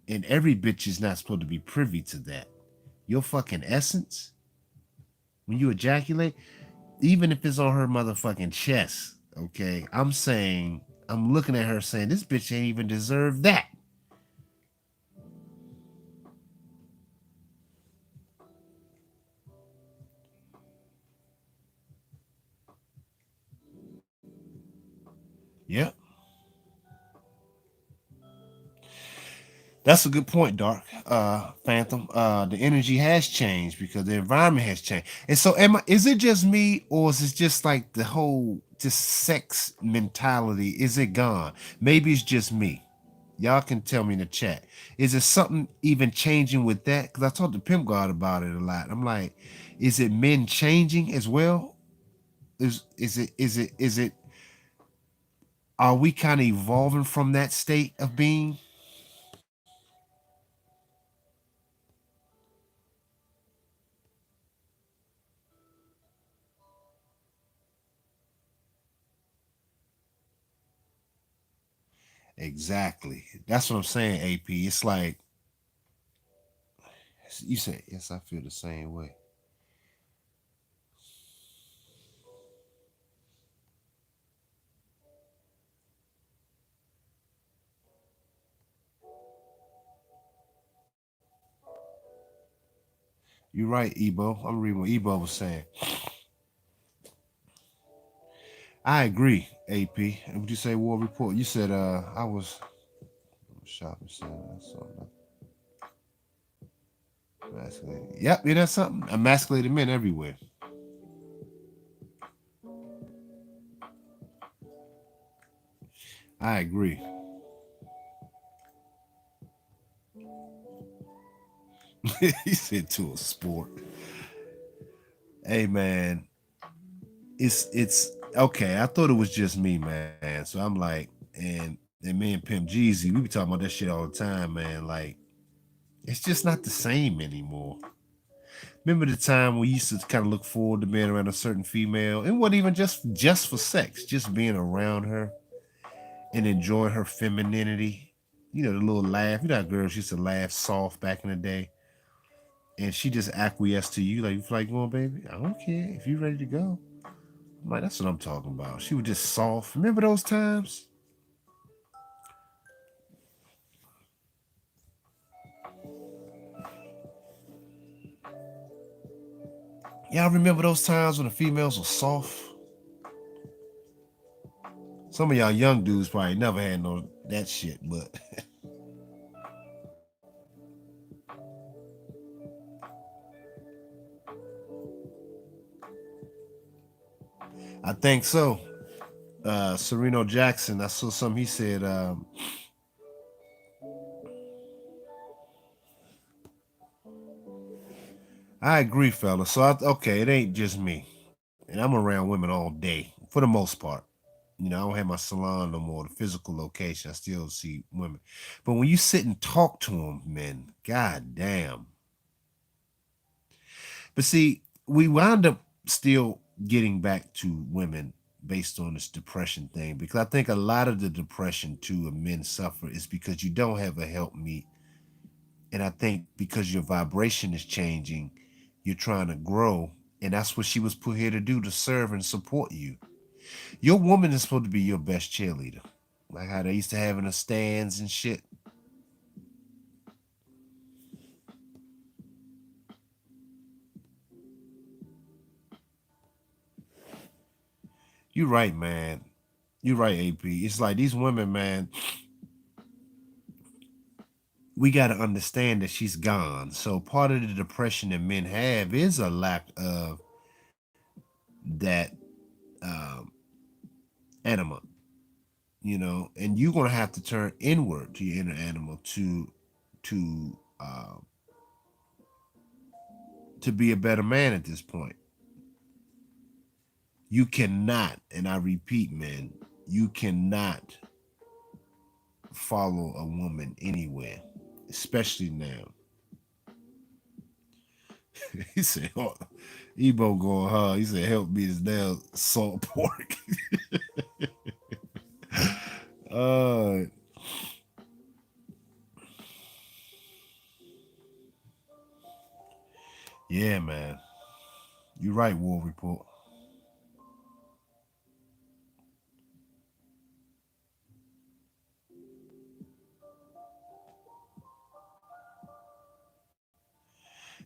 Speaker 1: And every bitch is not supposed to be privy to that. Your fucking essence, when you ejaculate, even if it's on her motherfucking chest, okay? I'm looking at her saying, this bitch ain't even deserve that. Yep. That's a good point, Dark. Phantom. The energy has changed because the environment has changed. And so is it just me or is it just like the whole just sex mentality? Is it gone? Maybe it's just me. Y'all can tell me in the chat. Is there something even changing with that? Because I talked to Pimp God about it a lot. I'm like, is it men changing as well? Is it are we kind of evolving from that state of being? Exactly. That's what I'm saying, AP. It's like you said, yes, I feel the same way. You're right, Ebo. I'm reading what Ebo was saying. I agree, AP. And would you say war report? You said I was shopping center. Something emasculated. Yep, yeah, that's something. Emasculated men everywhere. I agree. He said to a sport. Hey man, it's okay. I thought it was just me, man. So I'm like, and me and Pimp Jeezy, we be talking about that shit all the time, man. Like, it's just not the same anymore. Remember the time we used to kind of look forward to being around a certain female? It wasn't even just for sex, just being around her and enjoying her femininity. You know, the little laugh. You know how girls used to laugh soft back in the day. And she just acquiesced to you, like, you feel like going, baby? I don't care. If you ready to go. I'm like, that's what I'm talking about. She was just soft. Remember those times? Y'all remember those times when the females were soft? Some of y'all young dudes probably never had no that shit, but I think so. Sereno Jackson, I saw something he said, I agree, fella. So okay, it ain't just me. And I'm around women all day for the most part. You know, I don't have my salon no more, the physical location. I still see women. But when you sit and talk to them, men, god damn. But see, we wound up still getting back to women based on this depression thing because I think a lot of the depression too of men suffer is because you don't have a help meet. And I think because your vibration is changing, you're trying to grow. And that's what she was put here to do, to serve and support you. Your woman is supposed to be your best cheerleader. Like how they used to have in the stands and shit. You're right, man. You're right, AP. It's like these women, man. we got to understand that she's gone. So part of the depression that men have is a lack of that um, anima, and you're gonna have to turn inward to your inner animal to to be a better man at this point. You cannot, and I repeat, man, you cannot follow a woman anywhere, especially now. He said, oh, Ebo going hard. He said, help me this damn salt pork. uh, yeah, man. You're right, War Report.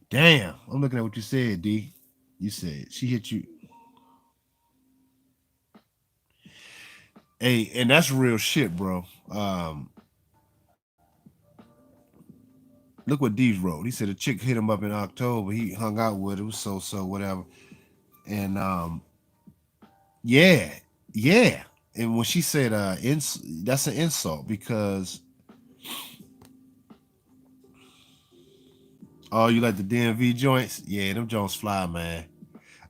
Speaker 1: Damn, I'm looking at what you said, D. You said she hit you. Hey, and that's real shit, bro. Look what Deej wrote. He said a chick hit him up in October. He hung out with her. It was so whatever. And yeah, yeah. And when she said that's an insult because oh, you like the DMV joints? Yeah, them joints fly, man.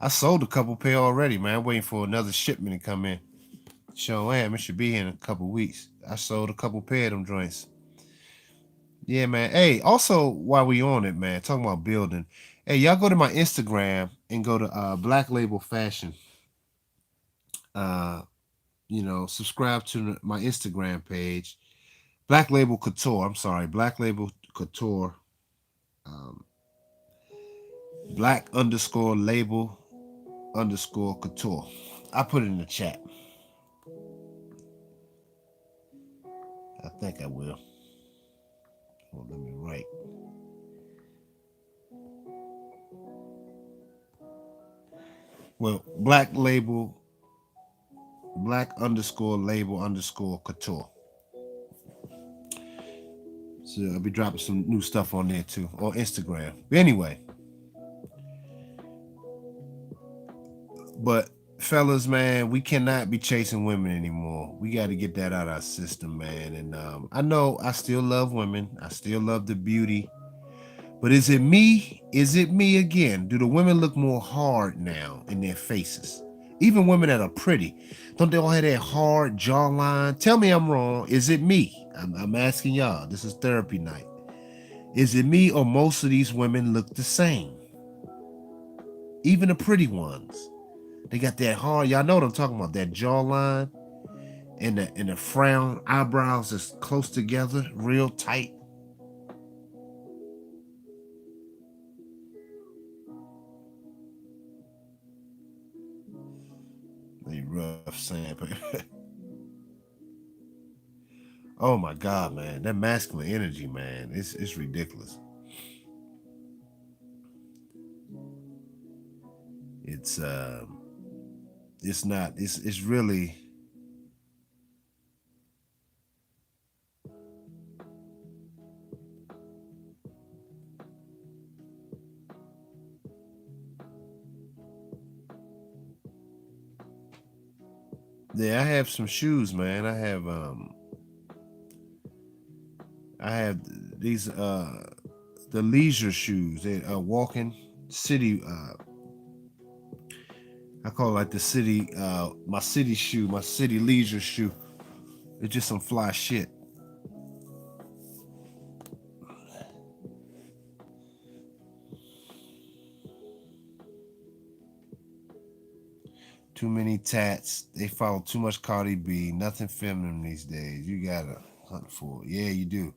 Speaker 1: I sold a couple pair already, man. Waiting for another shipment to come in. Sure am. It should be here in a couple weeks. I sold a couple pair of them joints. Yeah, man. Hey, also while we on it, man, talking about building. Hey, y'all go to my Instagram and go to Black Label Fashion. Uh, subscribe to my Instagram page, Black Label Couture. I'm sorry, Black Label Couture. Um, Black underscore label underscore couture. I put it in the chat. I think I will. Well, let me write. Well, black label, black underscore label underscore couture. So I'll be dropping some new stuff on there too, on Instagram. But anyway, but fellas, man, we cannot be chasing women anymore. We got to get that out of our system, man. And I know I still love women. I still love the beauty. But is it me? Is it me again? Do the women look more hard now in their faces? Even women that are pretty, don't they all have that hard jawline? Tell me I'm wrong. Is it me? I'm asking y'all. This is therapy night. Is it me or most of these women look the same? Even the pretty ones. They got that hard. Y'all know what I'm talking about. That jawline and the frown eyebrows is close together, real tight. They rough sandpaper. Oh my God, man, that masculine energy, man, it's ridiculous. It's it's not. It's really. Yeah, I have some shoes, man. I have these the leisure shoes. They are walking city. I call it like the city. My city shoe, my city leisure shoe. It's just some fly shit. Too many tats. They follow too much Cardi B. Nothing feminine these days. You gotta hunt for it. Yeah, you do.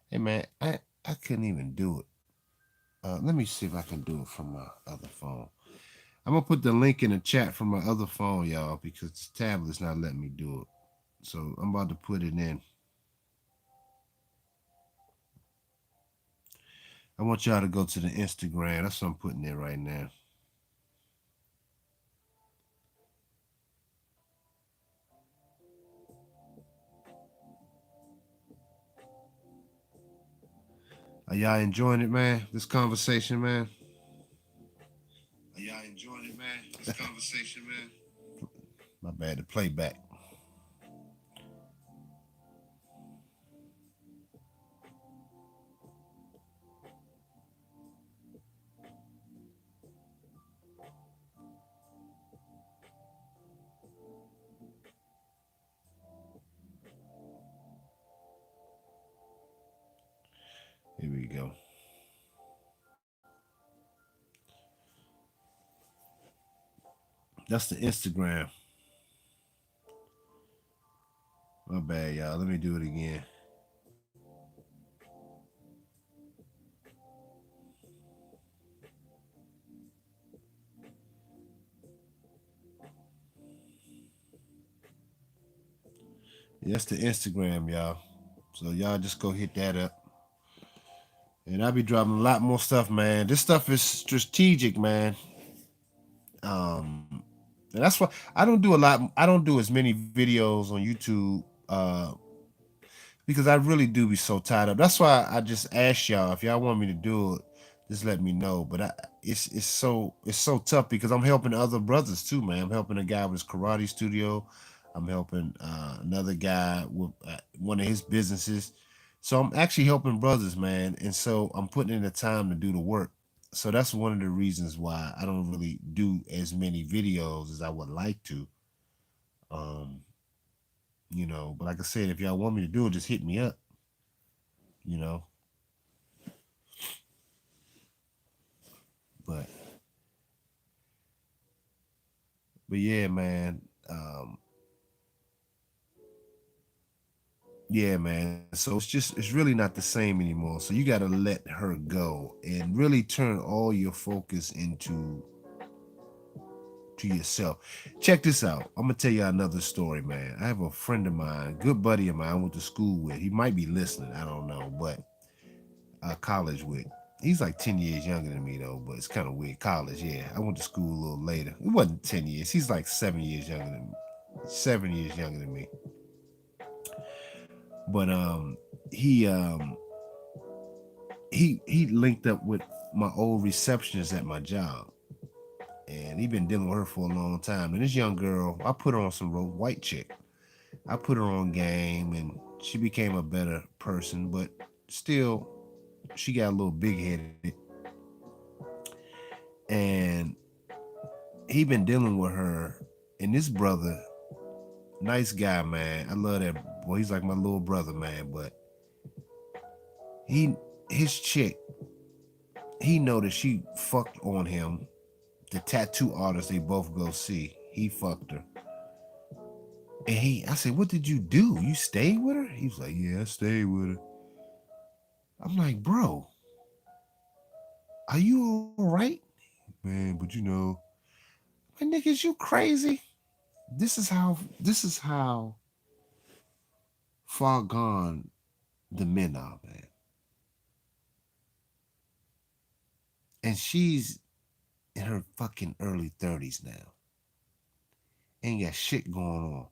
Speaker 1: Hey man, I couldn't even do it. Let me see if I can do it from my other phone. I'm gonna put the link in the chat from my other phone, y'all, because the tablet's not letting me do it. So I'm about to put it in. I want y'all to go to the Instagram. That's what I'm putting in right now. Are y'all enjoying it, man? This conversation, man. Are y'all enjoying it, man? This conversation, man. My bad. The playback. Here we go. That's the Instagram. My bad, y'all. Let me do it again. That's the Instagram, y'all. So y'all just go hit that up. And I'll be dropping a lot more stuff, man. This stuff is strategic, man. Um, and that's why I don't do a lot. I don't do as many videos on YouTube because I really do be so tied up. That's why I just asked y'all if y'all want me to do it, just let me know. But it's so tough because I'm helping other brothers too, man. I'm helping a guy with his karate studio. I'm helping another guy with one of his businesses. So I'm actually helping brothers, man. And so I'm putting in the time to do the work. So that's one of the reasons why I don't really do as many videos as I would like to. Um, but like I said, if y'all want me to do it, just hit me up. You know, but yeah, man. Yeah, man. So it's really not the same anymore. So you got to let her go and really turn all your focus into to yourself. Check this out. I'm gonna tell you another story, man. I have a friend of mine, good buddy of mine, I went to school with. He might be listening. I don't know, but college with. He's like 10 years younger than me though, but it's kind of weird. College, yeah. I went to school a little later. It wasn't 10 years. He's like 7 years younger than me. 7 years younger than me. But he he linked up with my old receptionist at my job, and he been dealing with her for a long time. And this young girl, I put her on some road, white chick. I put her on game, and she became a better person, but still, she got a little big headed. And he been dealing with her, and this brother, nice guy, man. I love that boy. He's like my little brother, man. But he, his chick, he noticed she fucked on him. The tattoo artist they both go see, he fucked her. And I said, what did you do? You stayed with her? He was like, yeah, I stayed with her. I'm like, bro, are you all right? Man, but my niggas, you crazy? This is how far gone the men are, man. And she's in her fucking early 30s now. Ain't got shit going on.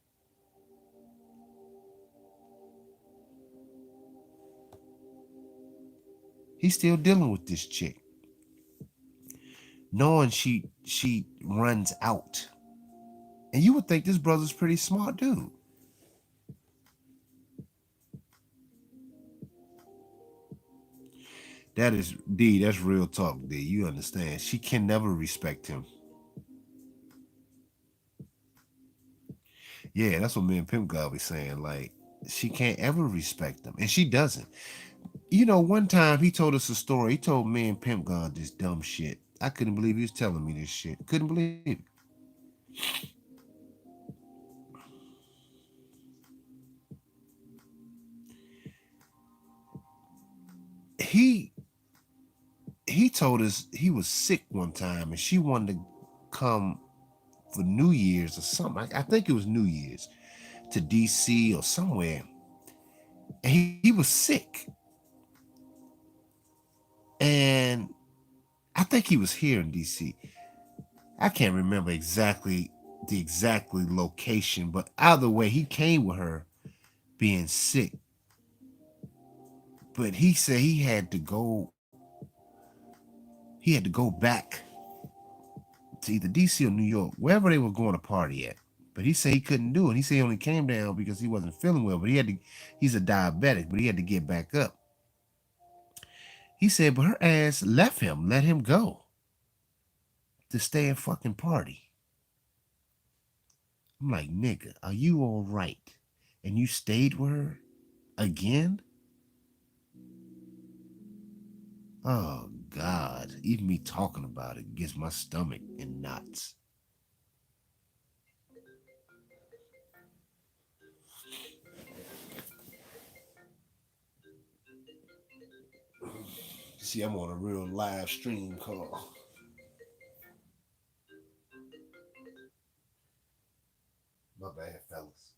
Speaker 1: He's still dealing with this chick, knowing she runs out. And you would think this brother's pretty smart dude. That is D. That's real talk, D. You understand? She can never respect him. Yeah, that's what me and Pimp God was saying. Like she can't ever respect him, and she doesn't. One time he told us a story. He told me and Pimp God this dumb shit. I couldn't believe he was telling me this shit. Couldn't believe it. He he told us he was sick one time, and she wanted to come for New Year's or something. I think it was New Year's to DC or somewhere. And he was sick. And I think he was here in DC. I can't remember exactly the exactly location, but either way, he came with her being sick. But he said he had to go back to either DC or New York, wherever they were going to party at. But he said he couldn't do it. He said he only came down because he wasn't feeling well. But he's a diabetic, but he had to get back up. He said, but her ass left him, let him go to stay and fucking party. I'm like, nigga, are you all right? And you stayed with her again? Oh God, even me talking about it gets my stomach in knots. See, I'm on a real live stream call. My bad, fellas.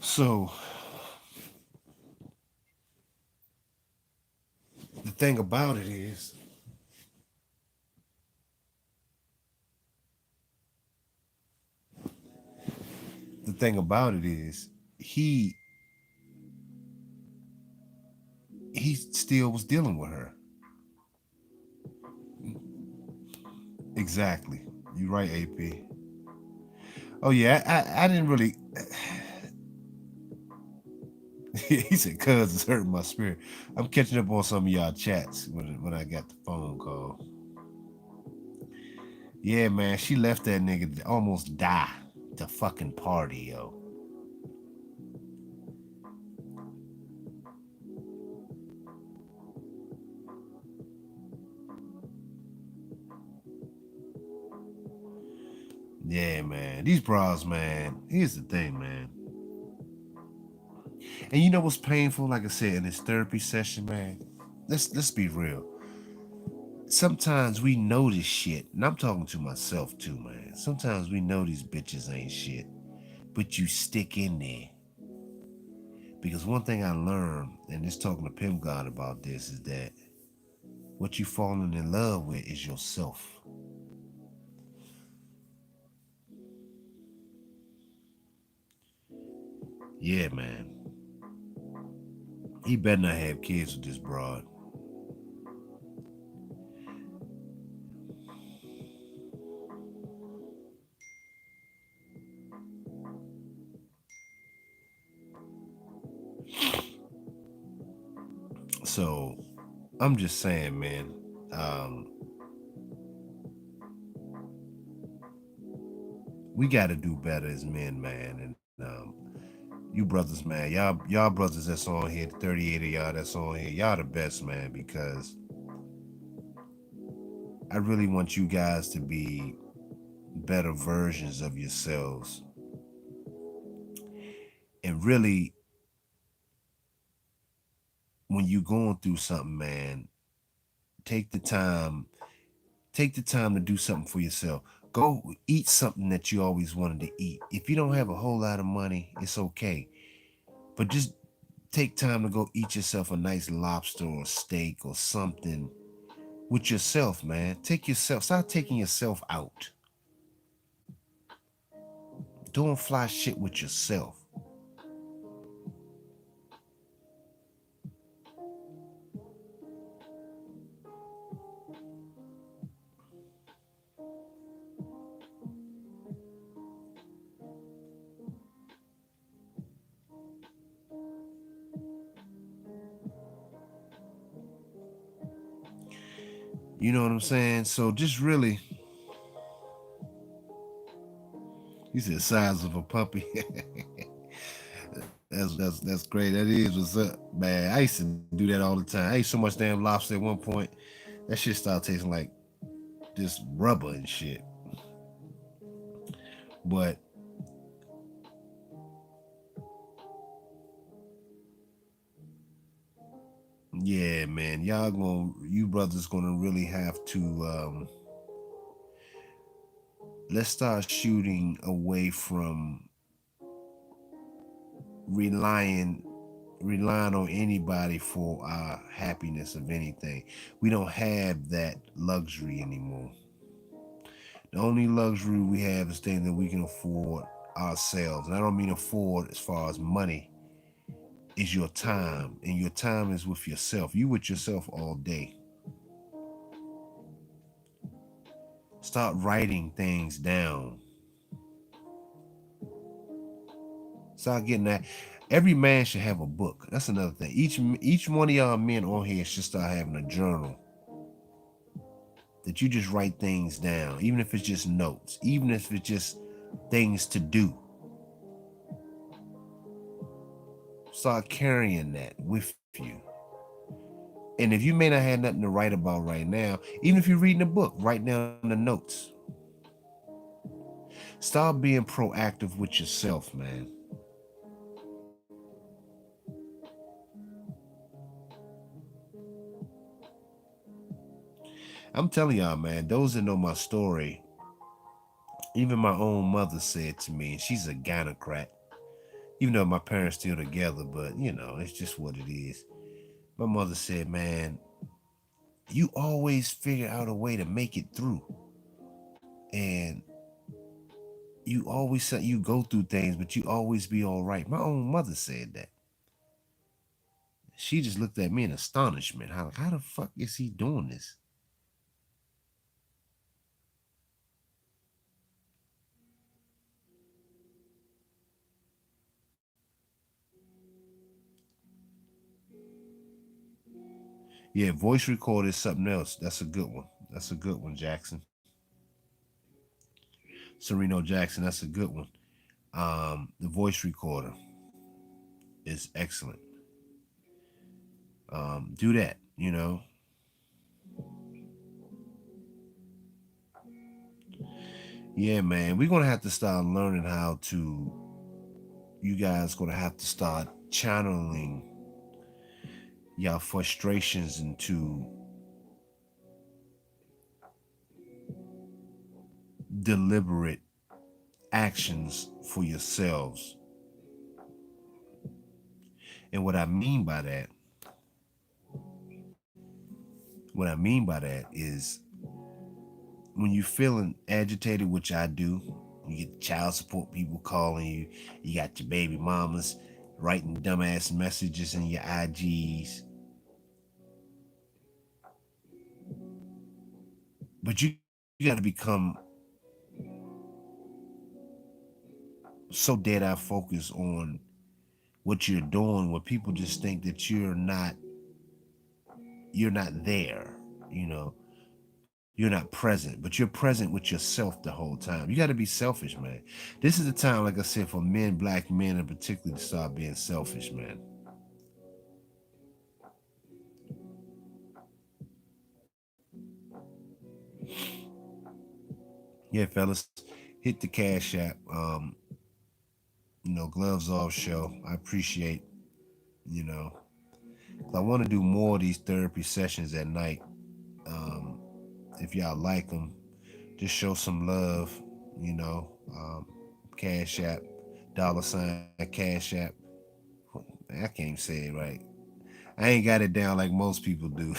Speaker 1: So the thing about it is, the thing about it is, he he still was dealing with her. Exactly. You right, AP. Oh yeah, I didn't really. He said, "Cuz it's hurting my spirit." I'm catching up on some of y'all chats when I got the phone call. Yeah, man, she left that nigga to almost die to fucking party, yo. Yeah, man. These bras, man. Here's the thing, man. And you know what's painful? Like I said in this therapy session, man. Let's be real. Sometimes we know this shit, and I'm talking to myself too, man. Sometimes we know these bitches ain't shit, but you stick in there. Because one thing I learned, and just talking to Pim God about this, is that what you falling in love with is yourself. Yeah, man. He better not have kids with this broad. So I'm just saying, man. Um, we got to do better as men, man. And you brothers, man, y'all brothers that's on here, 38 of y'all that's on here, y'all the best, man. Because I really want you guys to be better versions of yourselves, and really, when you going through something, man, take the time take the time to do something for yourself. Go eat something that you always wanted to eat. If you don't have a whole lot of money, it's okay. But just take time to go eat yourself a nice lobster or steak or something with yourself, man. Start taking yourself out. Doing fly shit with yourself. You know what I'm saying? So just really, you said size of a puppy. That's great. That is what's up, man. I used to do that all the time. I ate so much damn lobster at one point. That shit started tasting like just rubber and shit. But yeah, man, you brothers gonna really have to let's start shooting away from relying relying on anybody for our happiness of anything. We don't have that luxury anymore. The only luxury we have is things that we can afford ourselves. And I don't mean afford as far as money, is your time. And your time is with yourself. You with yourself all day. Start writing things down. Start getting that. Every man should have a book. That's another thing. Each one of y'all men on here should start having a journal that you just write things down, even if it's just notes, even if it's just things to do. Start carrying that with you. And if you may not have nothing to write about right now, even if you're reading a book, write down the notes. Start being proactive with yourself, man. I'm telling y'all, man, those that know my story, even my own mother said to me, and she's a gynocrat, even though my parents still together, but it's just what it is. My mother said, man, you always figure out a way to make it through. And you go through things, but you always be all right. My own mother said that. She just looked at me in astonishment. How the fuck is he doing this? Yeah, voice recorder is something else. That's a good one. That's a good one, Jackson. Sereno Jackson, that's a good one. The voice recorder is excellent. Do that. Yeah, man. We're gonna have to start learning how to. You guys gonna have to start channeling your frustrations into deliberate actions for yourselves. And what I mean by that is when you're feeling agitated, which I do, you get child support people calling you, you got your baby mamas writing dumbass messages in your IGs. But you got to become so dead eye focused on what you're doing where people just think that you're not there, you know. You're not present, but you're present with yourself the whole time. You got to be selfish, man. This is the time, like I said, for men, black men in particular, to start being selfish, man. Yeah, fellas, hit the cash app. Gloves off show. I appreciate, you know, I want to do more of these therapy sessions at night. Um, if y'all like them, just show some love, you know. Cash app, $ cash app. I can't even say it right. I ain't got it down like most people do.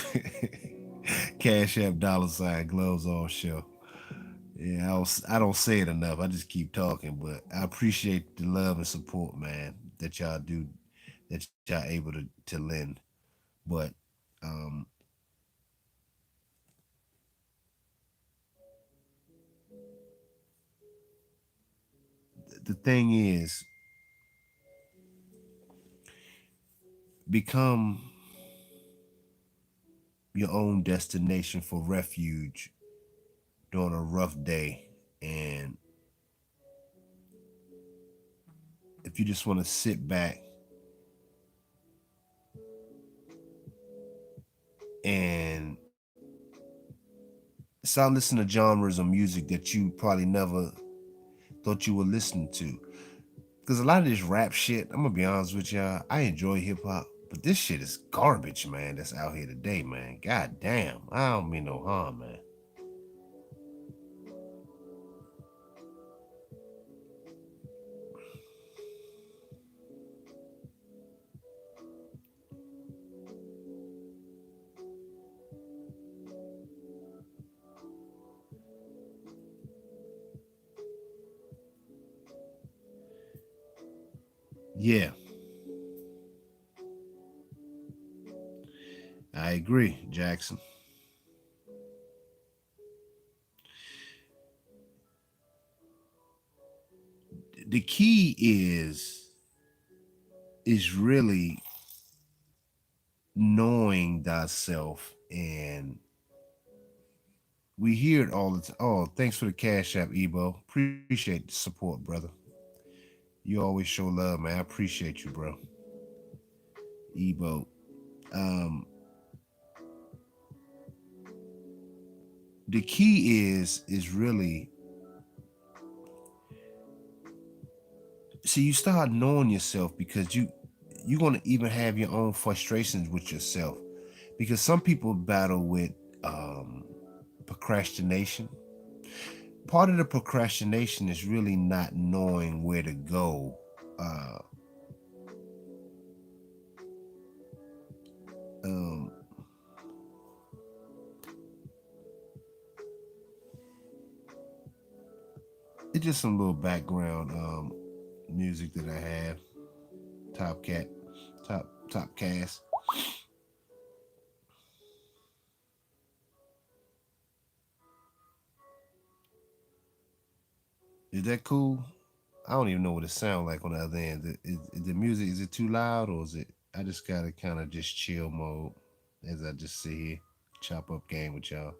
Speaker 1: Cash app, $, gloves off show. Yeah, I don't say it enough. I just keep talking, but I appreciate the love and support, man, that y'all do, that y'all able to lend. But um, the thing is, become your own destination for refuge during a rough day. And if you just want to sit back and start listening to genres of music that you probably never thought you would listen to. Because a lot of this rap shit, I'm gonna be honest with y'all, I enjoy hip hop, but this shit is garbage, man. That's out here today, man. God damn, I don't mean no harm, man. Yeah, I agree, Jackson. The key is really knowing thyself, and we hear it all the time. Oh, thanks for the cash app, Ebo. Appreciate the support, brother. You always show love, man. I appreciate you, bro. Ebo. Um, the key is really, see, you start knowing yourself because you're gonna even have your own frustrations with yourself. Because some people battle with um procrastination. Part of the procrastination is really not knowing where to go. Uh, um, it's just some little background music that I have. Top cat, top cast. Is that cool? I don't even know what it sounds like on the other end. Is the music, is it too loud, or is it? I just gotta kind of just chill mode as I just sit here, chop up game with y'all.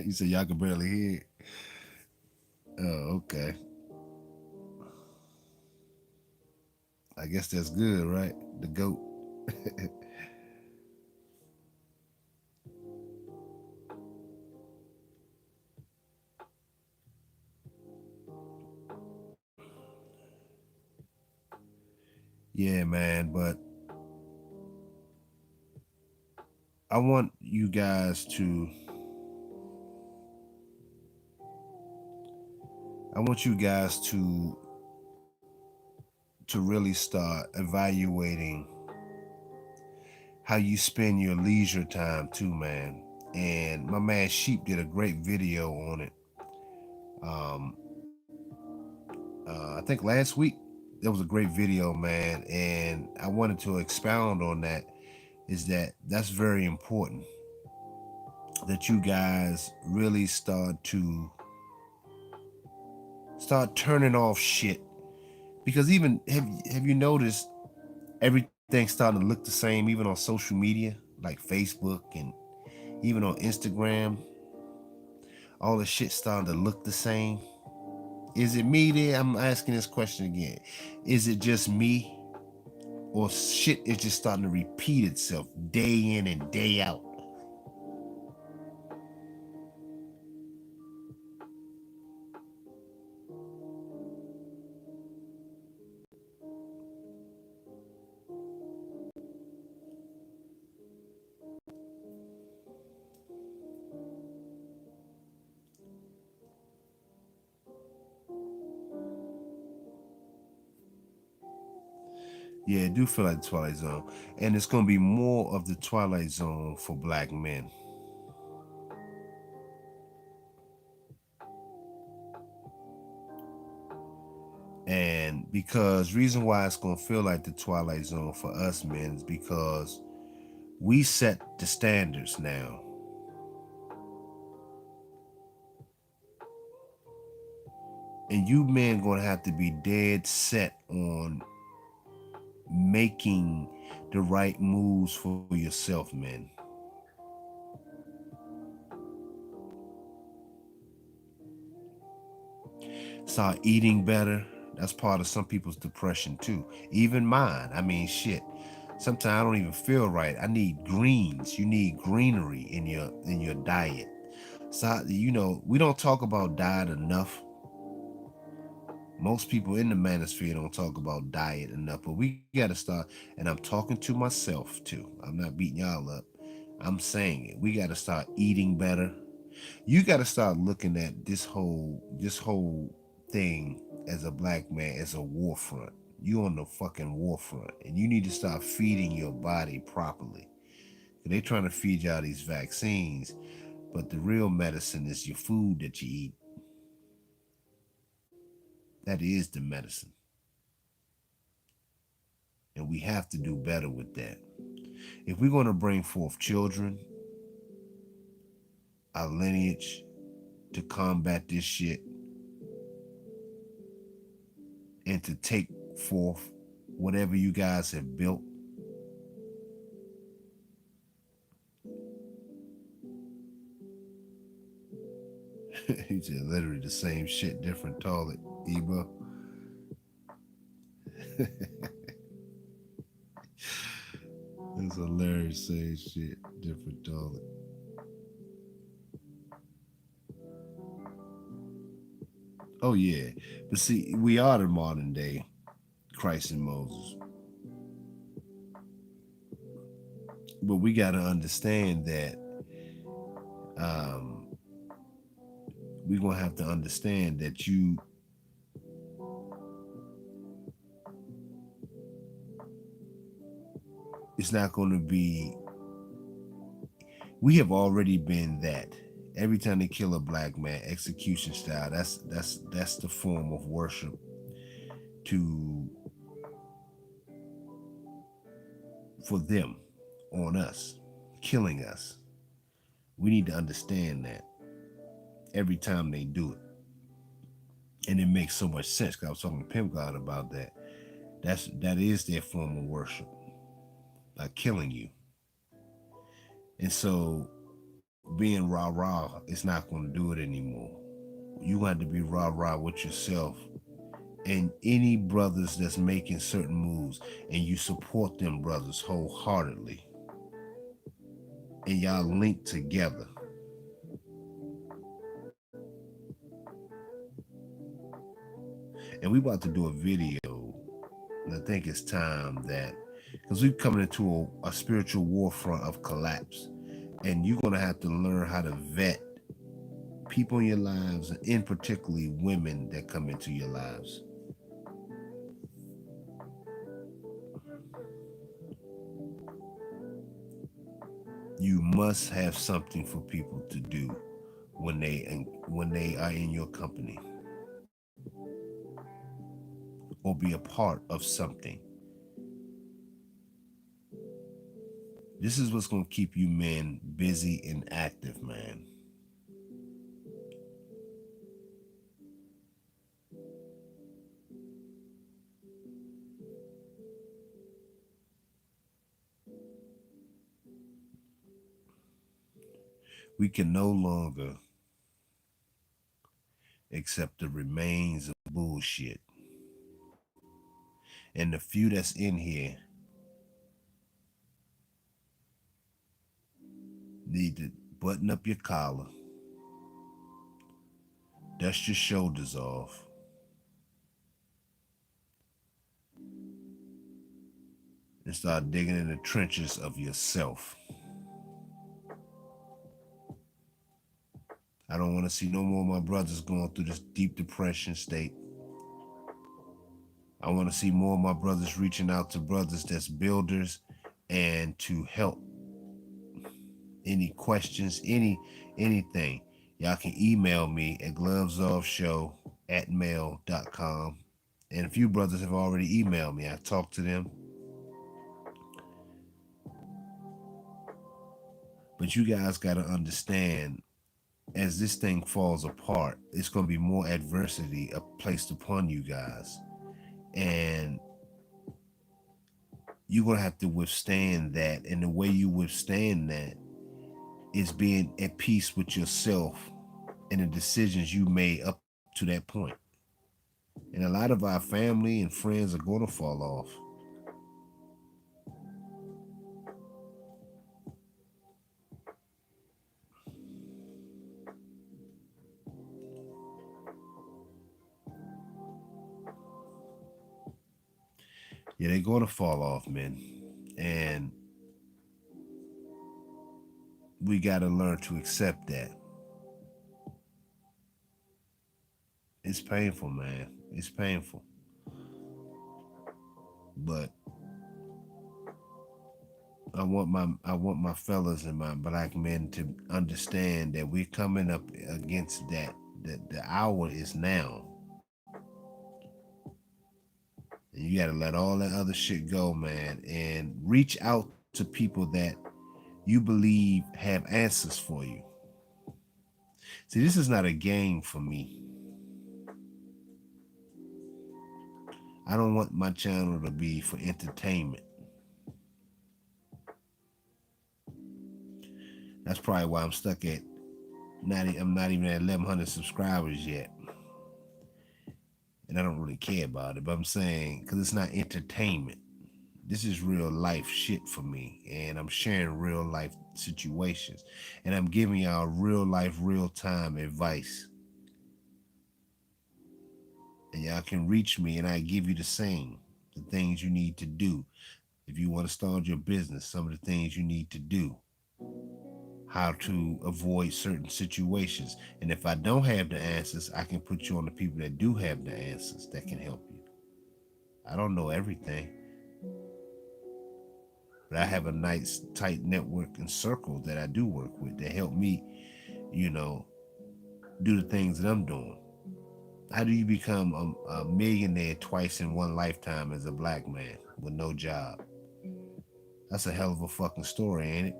Speaker 1: You said y'all can barely hear it. Oh, okay. I guess that's good, right? The goat. Yeah, man. But I want you guys to. I want you guys to really start evaluating how you spend your leisure time too, man. And my man Sheep did a great video on it. Um, I think last week that was a great video, man. And I wanted to expound on that. Is that that's very important that you guys really start turning off shit, because even have you noticed everything's starting to look the same even on social media like Facebook and even on Instagram, all the shit starting to look the same. Is it me there? I'm asking this question again. Is it just me, or shit is just starting to repeat itself day in and day out? Yeah, I do feel like the Twilight Zone, and it's gonna be more of the Twilight Zone for black men. And because reason why it's gonna feel like the Twilight Zone for us men is because we set the standards now. And you men gonna have to be dead set on making the right moves for yourself, man. Start eating better. That's part of some people's depression too. Even mine. I mean, shit. Sometimes I don't even feel right. I need greens. You need greenery in your diet. So we don't talk about diet enough. Most people in the manosphere don't talk about diet enough, but we got to start. And I'm talking to myself too. I'm not beating y'all up. I'm saying it. We got to start eating better. You got to start looking at this whole thing as a black man as a war front. You on the fucking war front, and you need to start feeding your body properly. They trying to feed y'all these vaccines, but the real medicine is your food that you eat. That is the medicine, and we have to do better with that. If we're going to bring forth children, our lineage to combat this shit, and to take forth whatever you guys have built, he said literally the same shit, different toilet, Eba. It's hilarious, same shit, different toilet. Oh yeah, but see, we are the modern day Christ and Moses, but we got to understand that um, we're gonna have to understand that it's not going to be. We have already been that. Every time they kill a black man, execution style. That's the form of worship to for them on us, killing us. We need to understand that every time they do it, and it makes so much sense. Cause I was talking to Pimp God about that. That is their form of worship, like killing you. And so being rah rah is not going to do it anymore. You got to be rah rah with yourself and any brothers that's making certain moves, and you support them brothers wholeheartedly, and y'all link together. And we about to do a video, and I think it's time that because we're coming into a spiritual war front of collapse, and you're gonna have to learn how to vet people in your lives, and in particularly women that come into your lives. You must have something for people to do when they are in your company, or be a part of something. This is what's going to keep you men busy and active, man. We can no longer accept the remains of bullshit. And the few that's in here need to button up your collar, dust your shoulders off, and start digging in the trenches of yourself. I don't want to see no more of my brothers going through this deep depression state. I want to see more of my brothers reaching out to brothers that's builders and to help. Any questions, anything, y'all can email me at glovesoffshow@mail.com. And a few brothers have already emailed me. I talked to them. But you guys got to understand, as this thing falls apart, it's going to be more adversity placed upon you guys. And you're going to have to withstand that. And the way you withstand that is being at peace with yourself and the decisions you made up to that point. And a lot of our family and friends are going to fall off. Yeah, they're going to fall off, man. And we got to learn to accept that. It's painful, man. It's painful. But I want my fellas and my black men to understand that we're coming up against that. That the hour is now. And you got to let all that other shit go, man, and reach out to people that you believe have answers for you. See, this is not a game for me. I don't want my channel to be for entertainment. That's probably why I'm stuck at I'm not even at 1,100 subscribers yet, and I don't really care about it. But I'm saying because it's not entertainment. This is real life shit for me, and I'm sharing real life situations, and I'm giving y'all real life, real time advice, and y'all can reach me, and I give you the same, the things you need to do if you want to start your business, some of the things you need to do, how to avoid certain situations. And if I don't have the answers, I can put you on the people that do have the answers that can help you. I don't know everything, but I have a nice, tight network and circle that I do work with that help me, you know, do the things that I'm doing. How do you become a millionaire twice in one lifetime as a black man with no job? That's a hell of a fucking story, ain't it?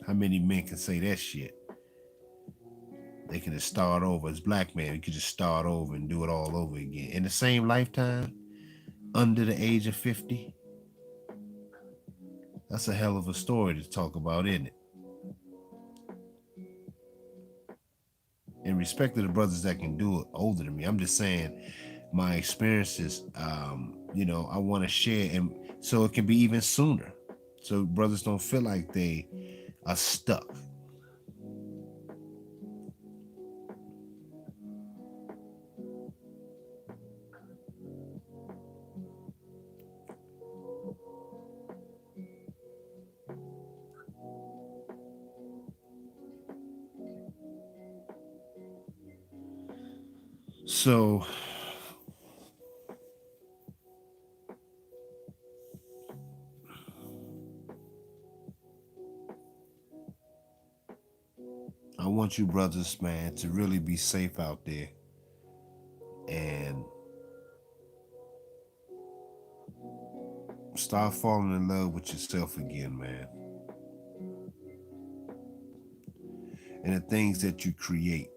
Speaker 1: How many men can say that shit? They can just start over as black men. You could just start over and do it all over again in the same lifetime, under the age of 50. That's a hell of a story to talk about, isn't it? In respect to the brothers that can do it older than me, I'm just saying my experiences. I want to share, and so it can be even sooner, so brothers don't feel like they are stuck. So I want you brothers, man, to really be safe out there and start falling in love with yourself again, man, and the things that you create.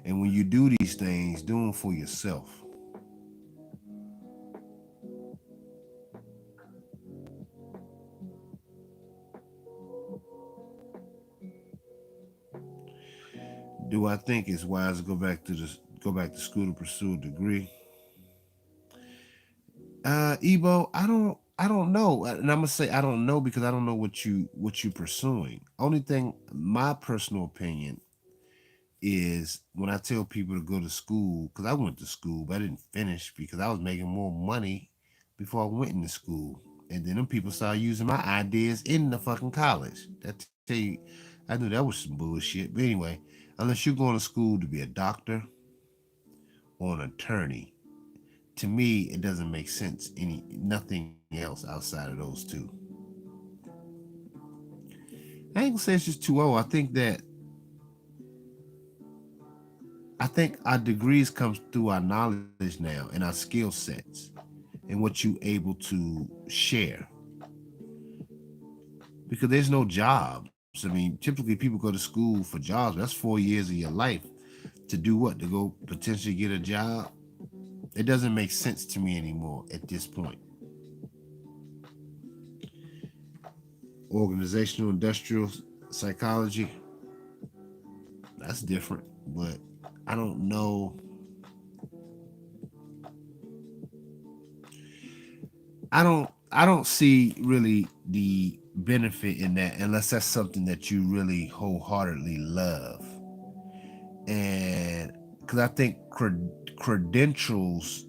Speaker 1: And when you do these things, do them for yourself. Do I think it's wise to go back to school to pursue a degree? Ebo, I don't know, and I'm gonna say I don't know because I don't know what you pursuing. Only thing, my personal opinion is when I tell people to go to school, because I went to school, but I didn't finish because I was making more money before I went into school. And then them people started using my ideas in the fucking college. That tell you, I knew that was some bullshit. But anyway, unless you're going to school to be a doctor or an attorney, to me it doesn't make sense nothing else outside of those two. I ain't gonna say it's just too old. I think our degrees comes through our knowledge now and our skill sets and what you able to share. Because there's no jobs. I mean, typically people go to school for jobs. That's 4 years of your life to do what? To go potentially get a job? It doesn't make sense to me anymore at this point. Organizational industrial psychology, that's different. But I don't know. I don't see really the benefit in that unless that's something that you really wholeheartedly love. And because I think credentials,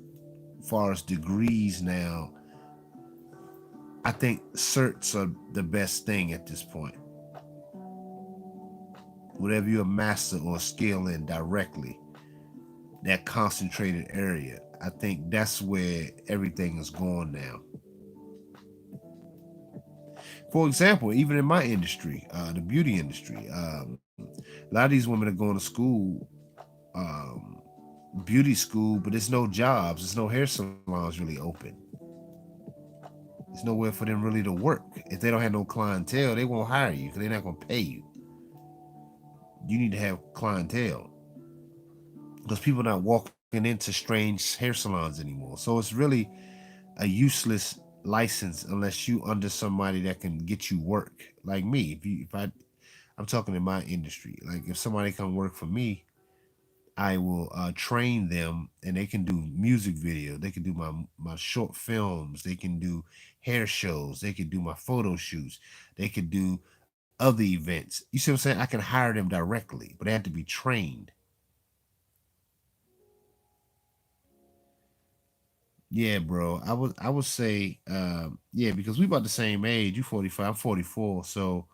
Speaker 1: far as degrees now, I think certs are the best thing at this point. Whatever you're a master or skill in directly, that concentrated area. I think that's where everything is going now. For example, even in my industry, the beauty industry, a lot of these women are going to school, um, beauty school, but there's no jobs, there's no hair salons really open. There's nowhere for them really to work. If they don't have no clientele, they won't hire you because they're not going to pay you. You need to have clientele because people are not walking into strange hair salons anymore. So it's really a useless license unless you under somebody that can get you work. Like me, I'm talking in my industry. Like if somebody come work for me, I will train them, and they can do music videos. They can do my short films. They can do hair shows. They can do my photo shoots. They can do other events. You see what I'm saying? I can hire them directly, but they have to be trained. Yeah, bro. I would say yeah, because we about the same age. You 45, I'm 44, so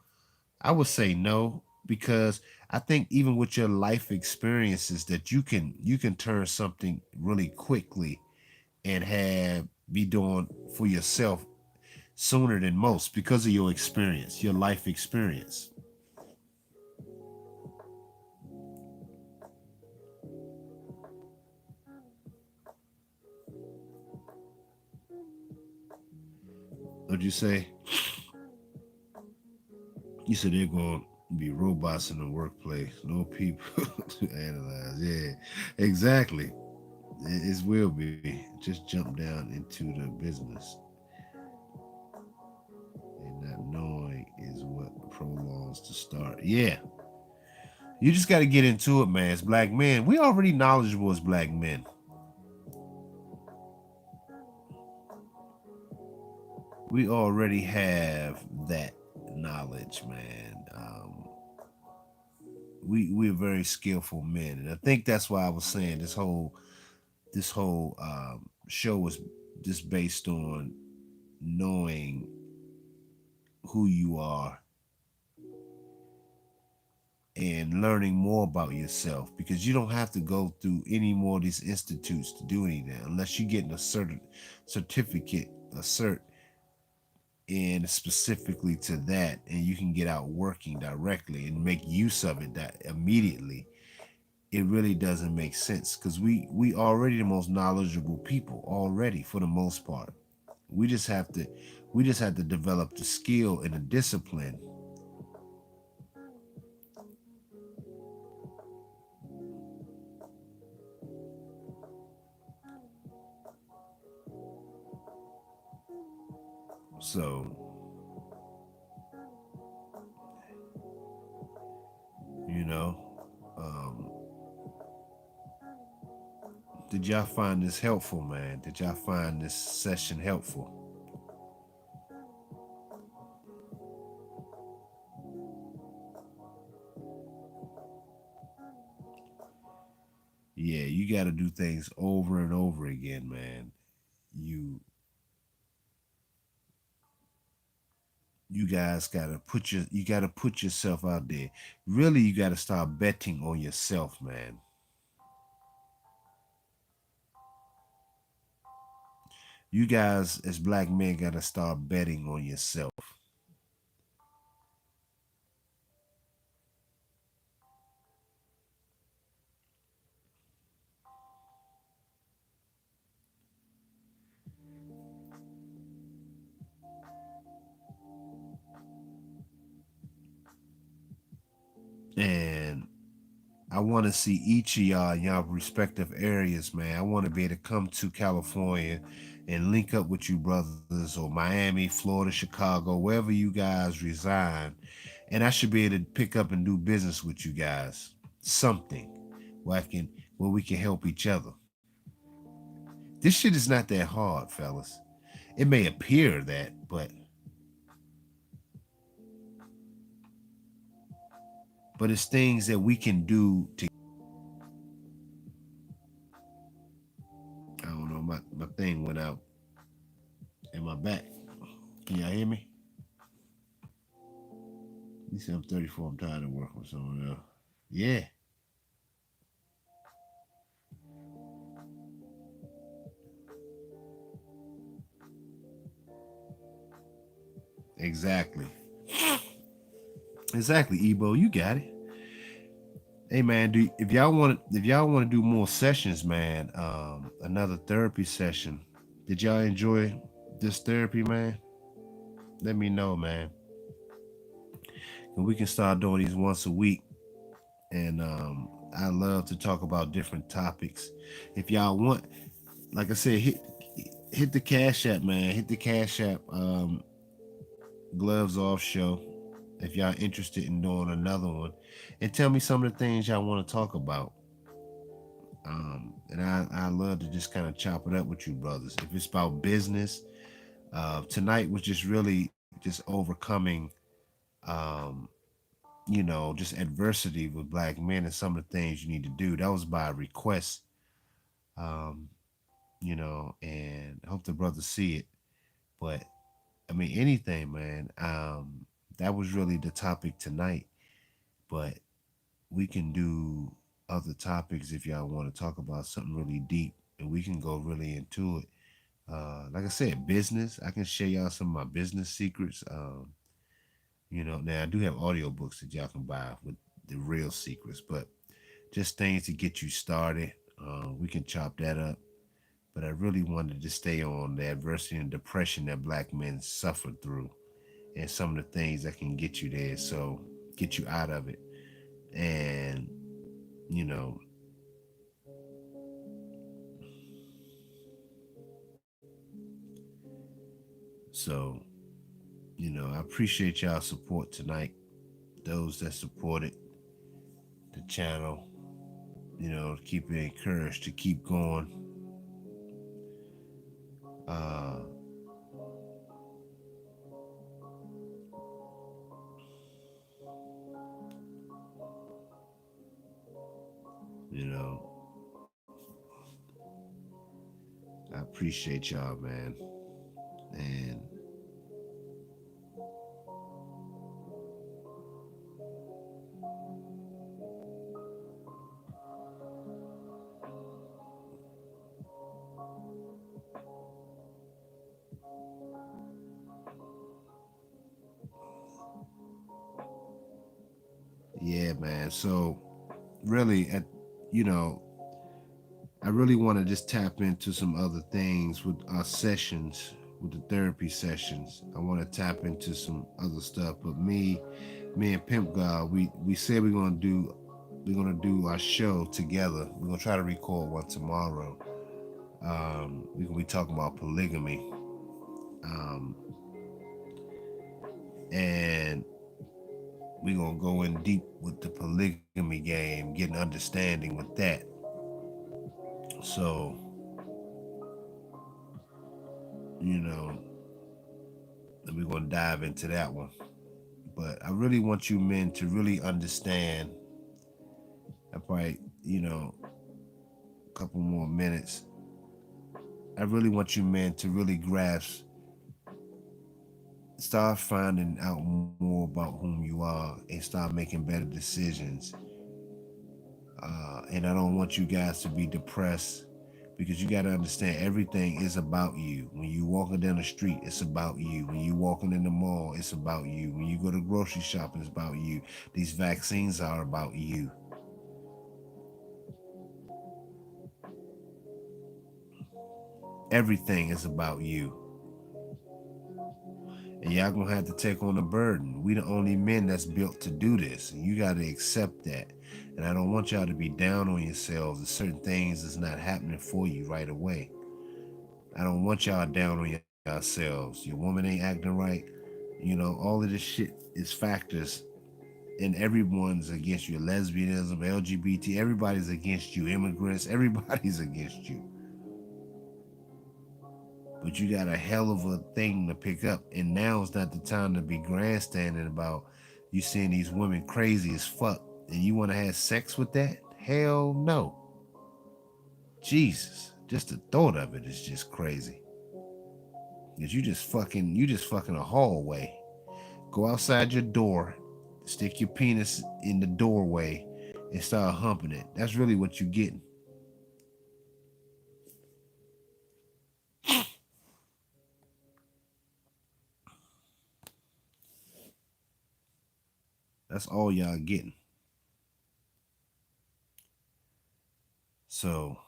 Speaker 1: I would say no because I think even with your life experiences that you can turn something really quickly and have be doing for yourself sooner than most because of your experience, your life experience. What'd you say? You said they're going to be robots in the workplace, no people to analyze. Yeah, exactly. It will be. Just jump down into the business, and not knowing is what prolongs to start. Yeah, you just got to get into it, man. As black men, we already knowledgeable as black men. We already have that knowledge, man. We're very skillful men, and I think that's why I was saying this whole show was just based on knowing who you are and learning more about yourself because you don't have to go through any more of these institutes to do anything unless you're getting a certain certificate, a cert, and specifically to that, and you can get out working directly and make use of it that immediately. It really doesn't make sense because we already the most knowledgeable people already for the most part. We just have to we just have to develop the skill and the discipline. So, you know, um, did y'all find this helpful, man? Did y'all find this session helpful? Yeah, you got to do things over and over again, man. You you guys got to put yourself out there. Really, you got to start betting on yourself, man. You guys as black men got to start betting on yourself. And I want to see each of y'all in y'all respective areas, man. I want to be able to come to California and link up with you brothers or Miami, Florida, Chicago, wherever you guys reside. And I should be able to pick up and do business with you guys. Something where we can help each other. This shit is not that hard, fellas. It may appear that, but it's things that we can do to I don't know, my thing went out in my back. Can y'all hear me? You said I'm 34. I'm tired of working with someone else. Yeah. Exactly. Exactly, Ebo. You got it. Hey man, if y'all want to do more sessions, man, another therapy session. Did y'all enjoy this therapy, man? Let me know, man. And we can start doing these once a week. And I love to talk about different topics. If y'all want, like I said, hit the Cash App, man. Hit the Cash App Gloves Off show if y'all interested in doing another one, and tell me some of the things y'all want to talk about. And I love to just kind of chop it up with you brothers. If it's about business, tonight was just really just overcoming, um, just adversity with black men and some of the things you need to do. That was by request, um, and I hope the brothers see it. But I mean, anything, man. That was really the topic tonight. But we can do other topics if y'all want to talk about something really deep, and we can go really into it. Like I said, business. I can share y'all some of my business secrets. Now I do have audiobooks that y'all can buy with the real secrets, but just things to get you started. We can chop that up. But I really wanted to stay on the adversity and depression that black men suffered through and some of the things that can get you there. So get you out of it. And, you know, so, I appreciate y'all support tonight. Those that supported the channel, keep it encouraged to keep going. Uh, you know, I appreciate y'all, man. And yeah, man. So really, you know, I really want to just tap into some other things with our sessions, with the therapy sessions. I want to tap into some other stuff. But me and Pimp God, we said we're gonna do our show together. We're gonna try to record one tomorrow. We're gonna be talking about polygamy, um, and we're gonna go in deep with the polygamy game, getting understanding with that. So you know, and we're gonna dive into that one. But I really want you men to really understand. I probably, a couple more minutes. I really want you men to really grasp, start finding out more about whom you are, and start making better decisions. And I don't want you guys to be depressed because you got to understand everything is about you. When you walking down the street, it's about you. When you walking in the mall, it's about you. When you go to grocery shopping, it's about you. These vaccines are about you. Everything is about you. And y'all gonna have to take on the burden. We the only men that's built to do this. And you gotta accept that. And I don't want y'all to be down on yourselves if certain things is not happening for you right away. I don't want y'all down on yourselves. Your woman ain't acting right. All of this shit is factors, and everyone's against you. Lesbianism, LGBT, everybody's against you. Immigrants, everybody's against you. But you got a hell of a thing to pick up. And now is not the time to be grandstanding about you seeing these women crazy as fuck. And you want to have sex with that? Hell no. Jesus. Just the thought of it is just crazy. Because you just fucking a hallway. Go outside your door, stick your penis in the doorway, and start humping it. That's really what you're getting. That's all y'all getting. So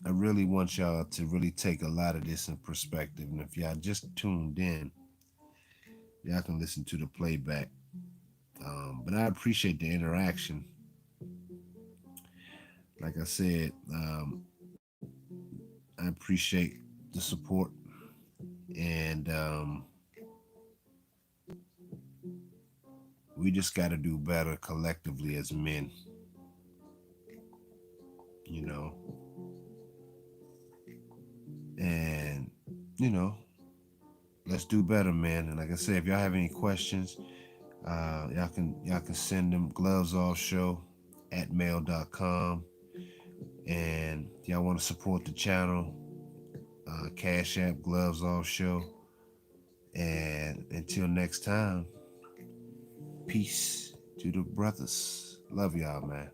Speaker 1: I really want y'all to really take a lot of this in perspective. And if y'all just tuned in, y'all can listen to the playback. But I appreciate the interaction. Like I said, I appreciate the support. And we just got to do better collectively as men, you know. And, you know, let's do better, man. And like I said, if y'all have any questions, y'all can send them glovesoffshow@mail.com. And y'all want to support the channel, Cash App Gloves Off Show. And until next time, peace to the brothers. Love y'all, man.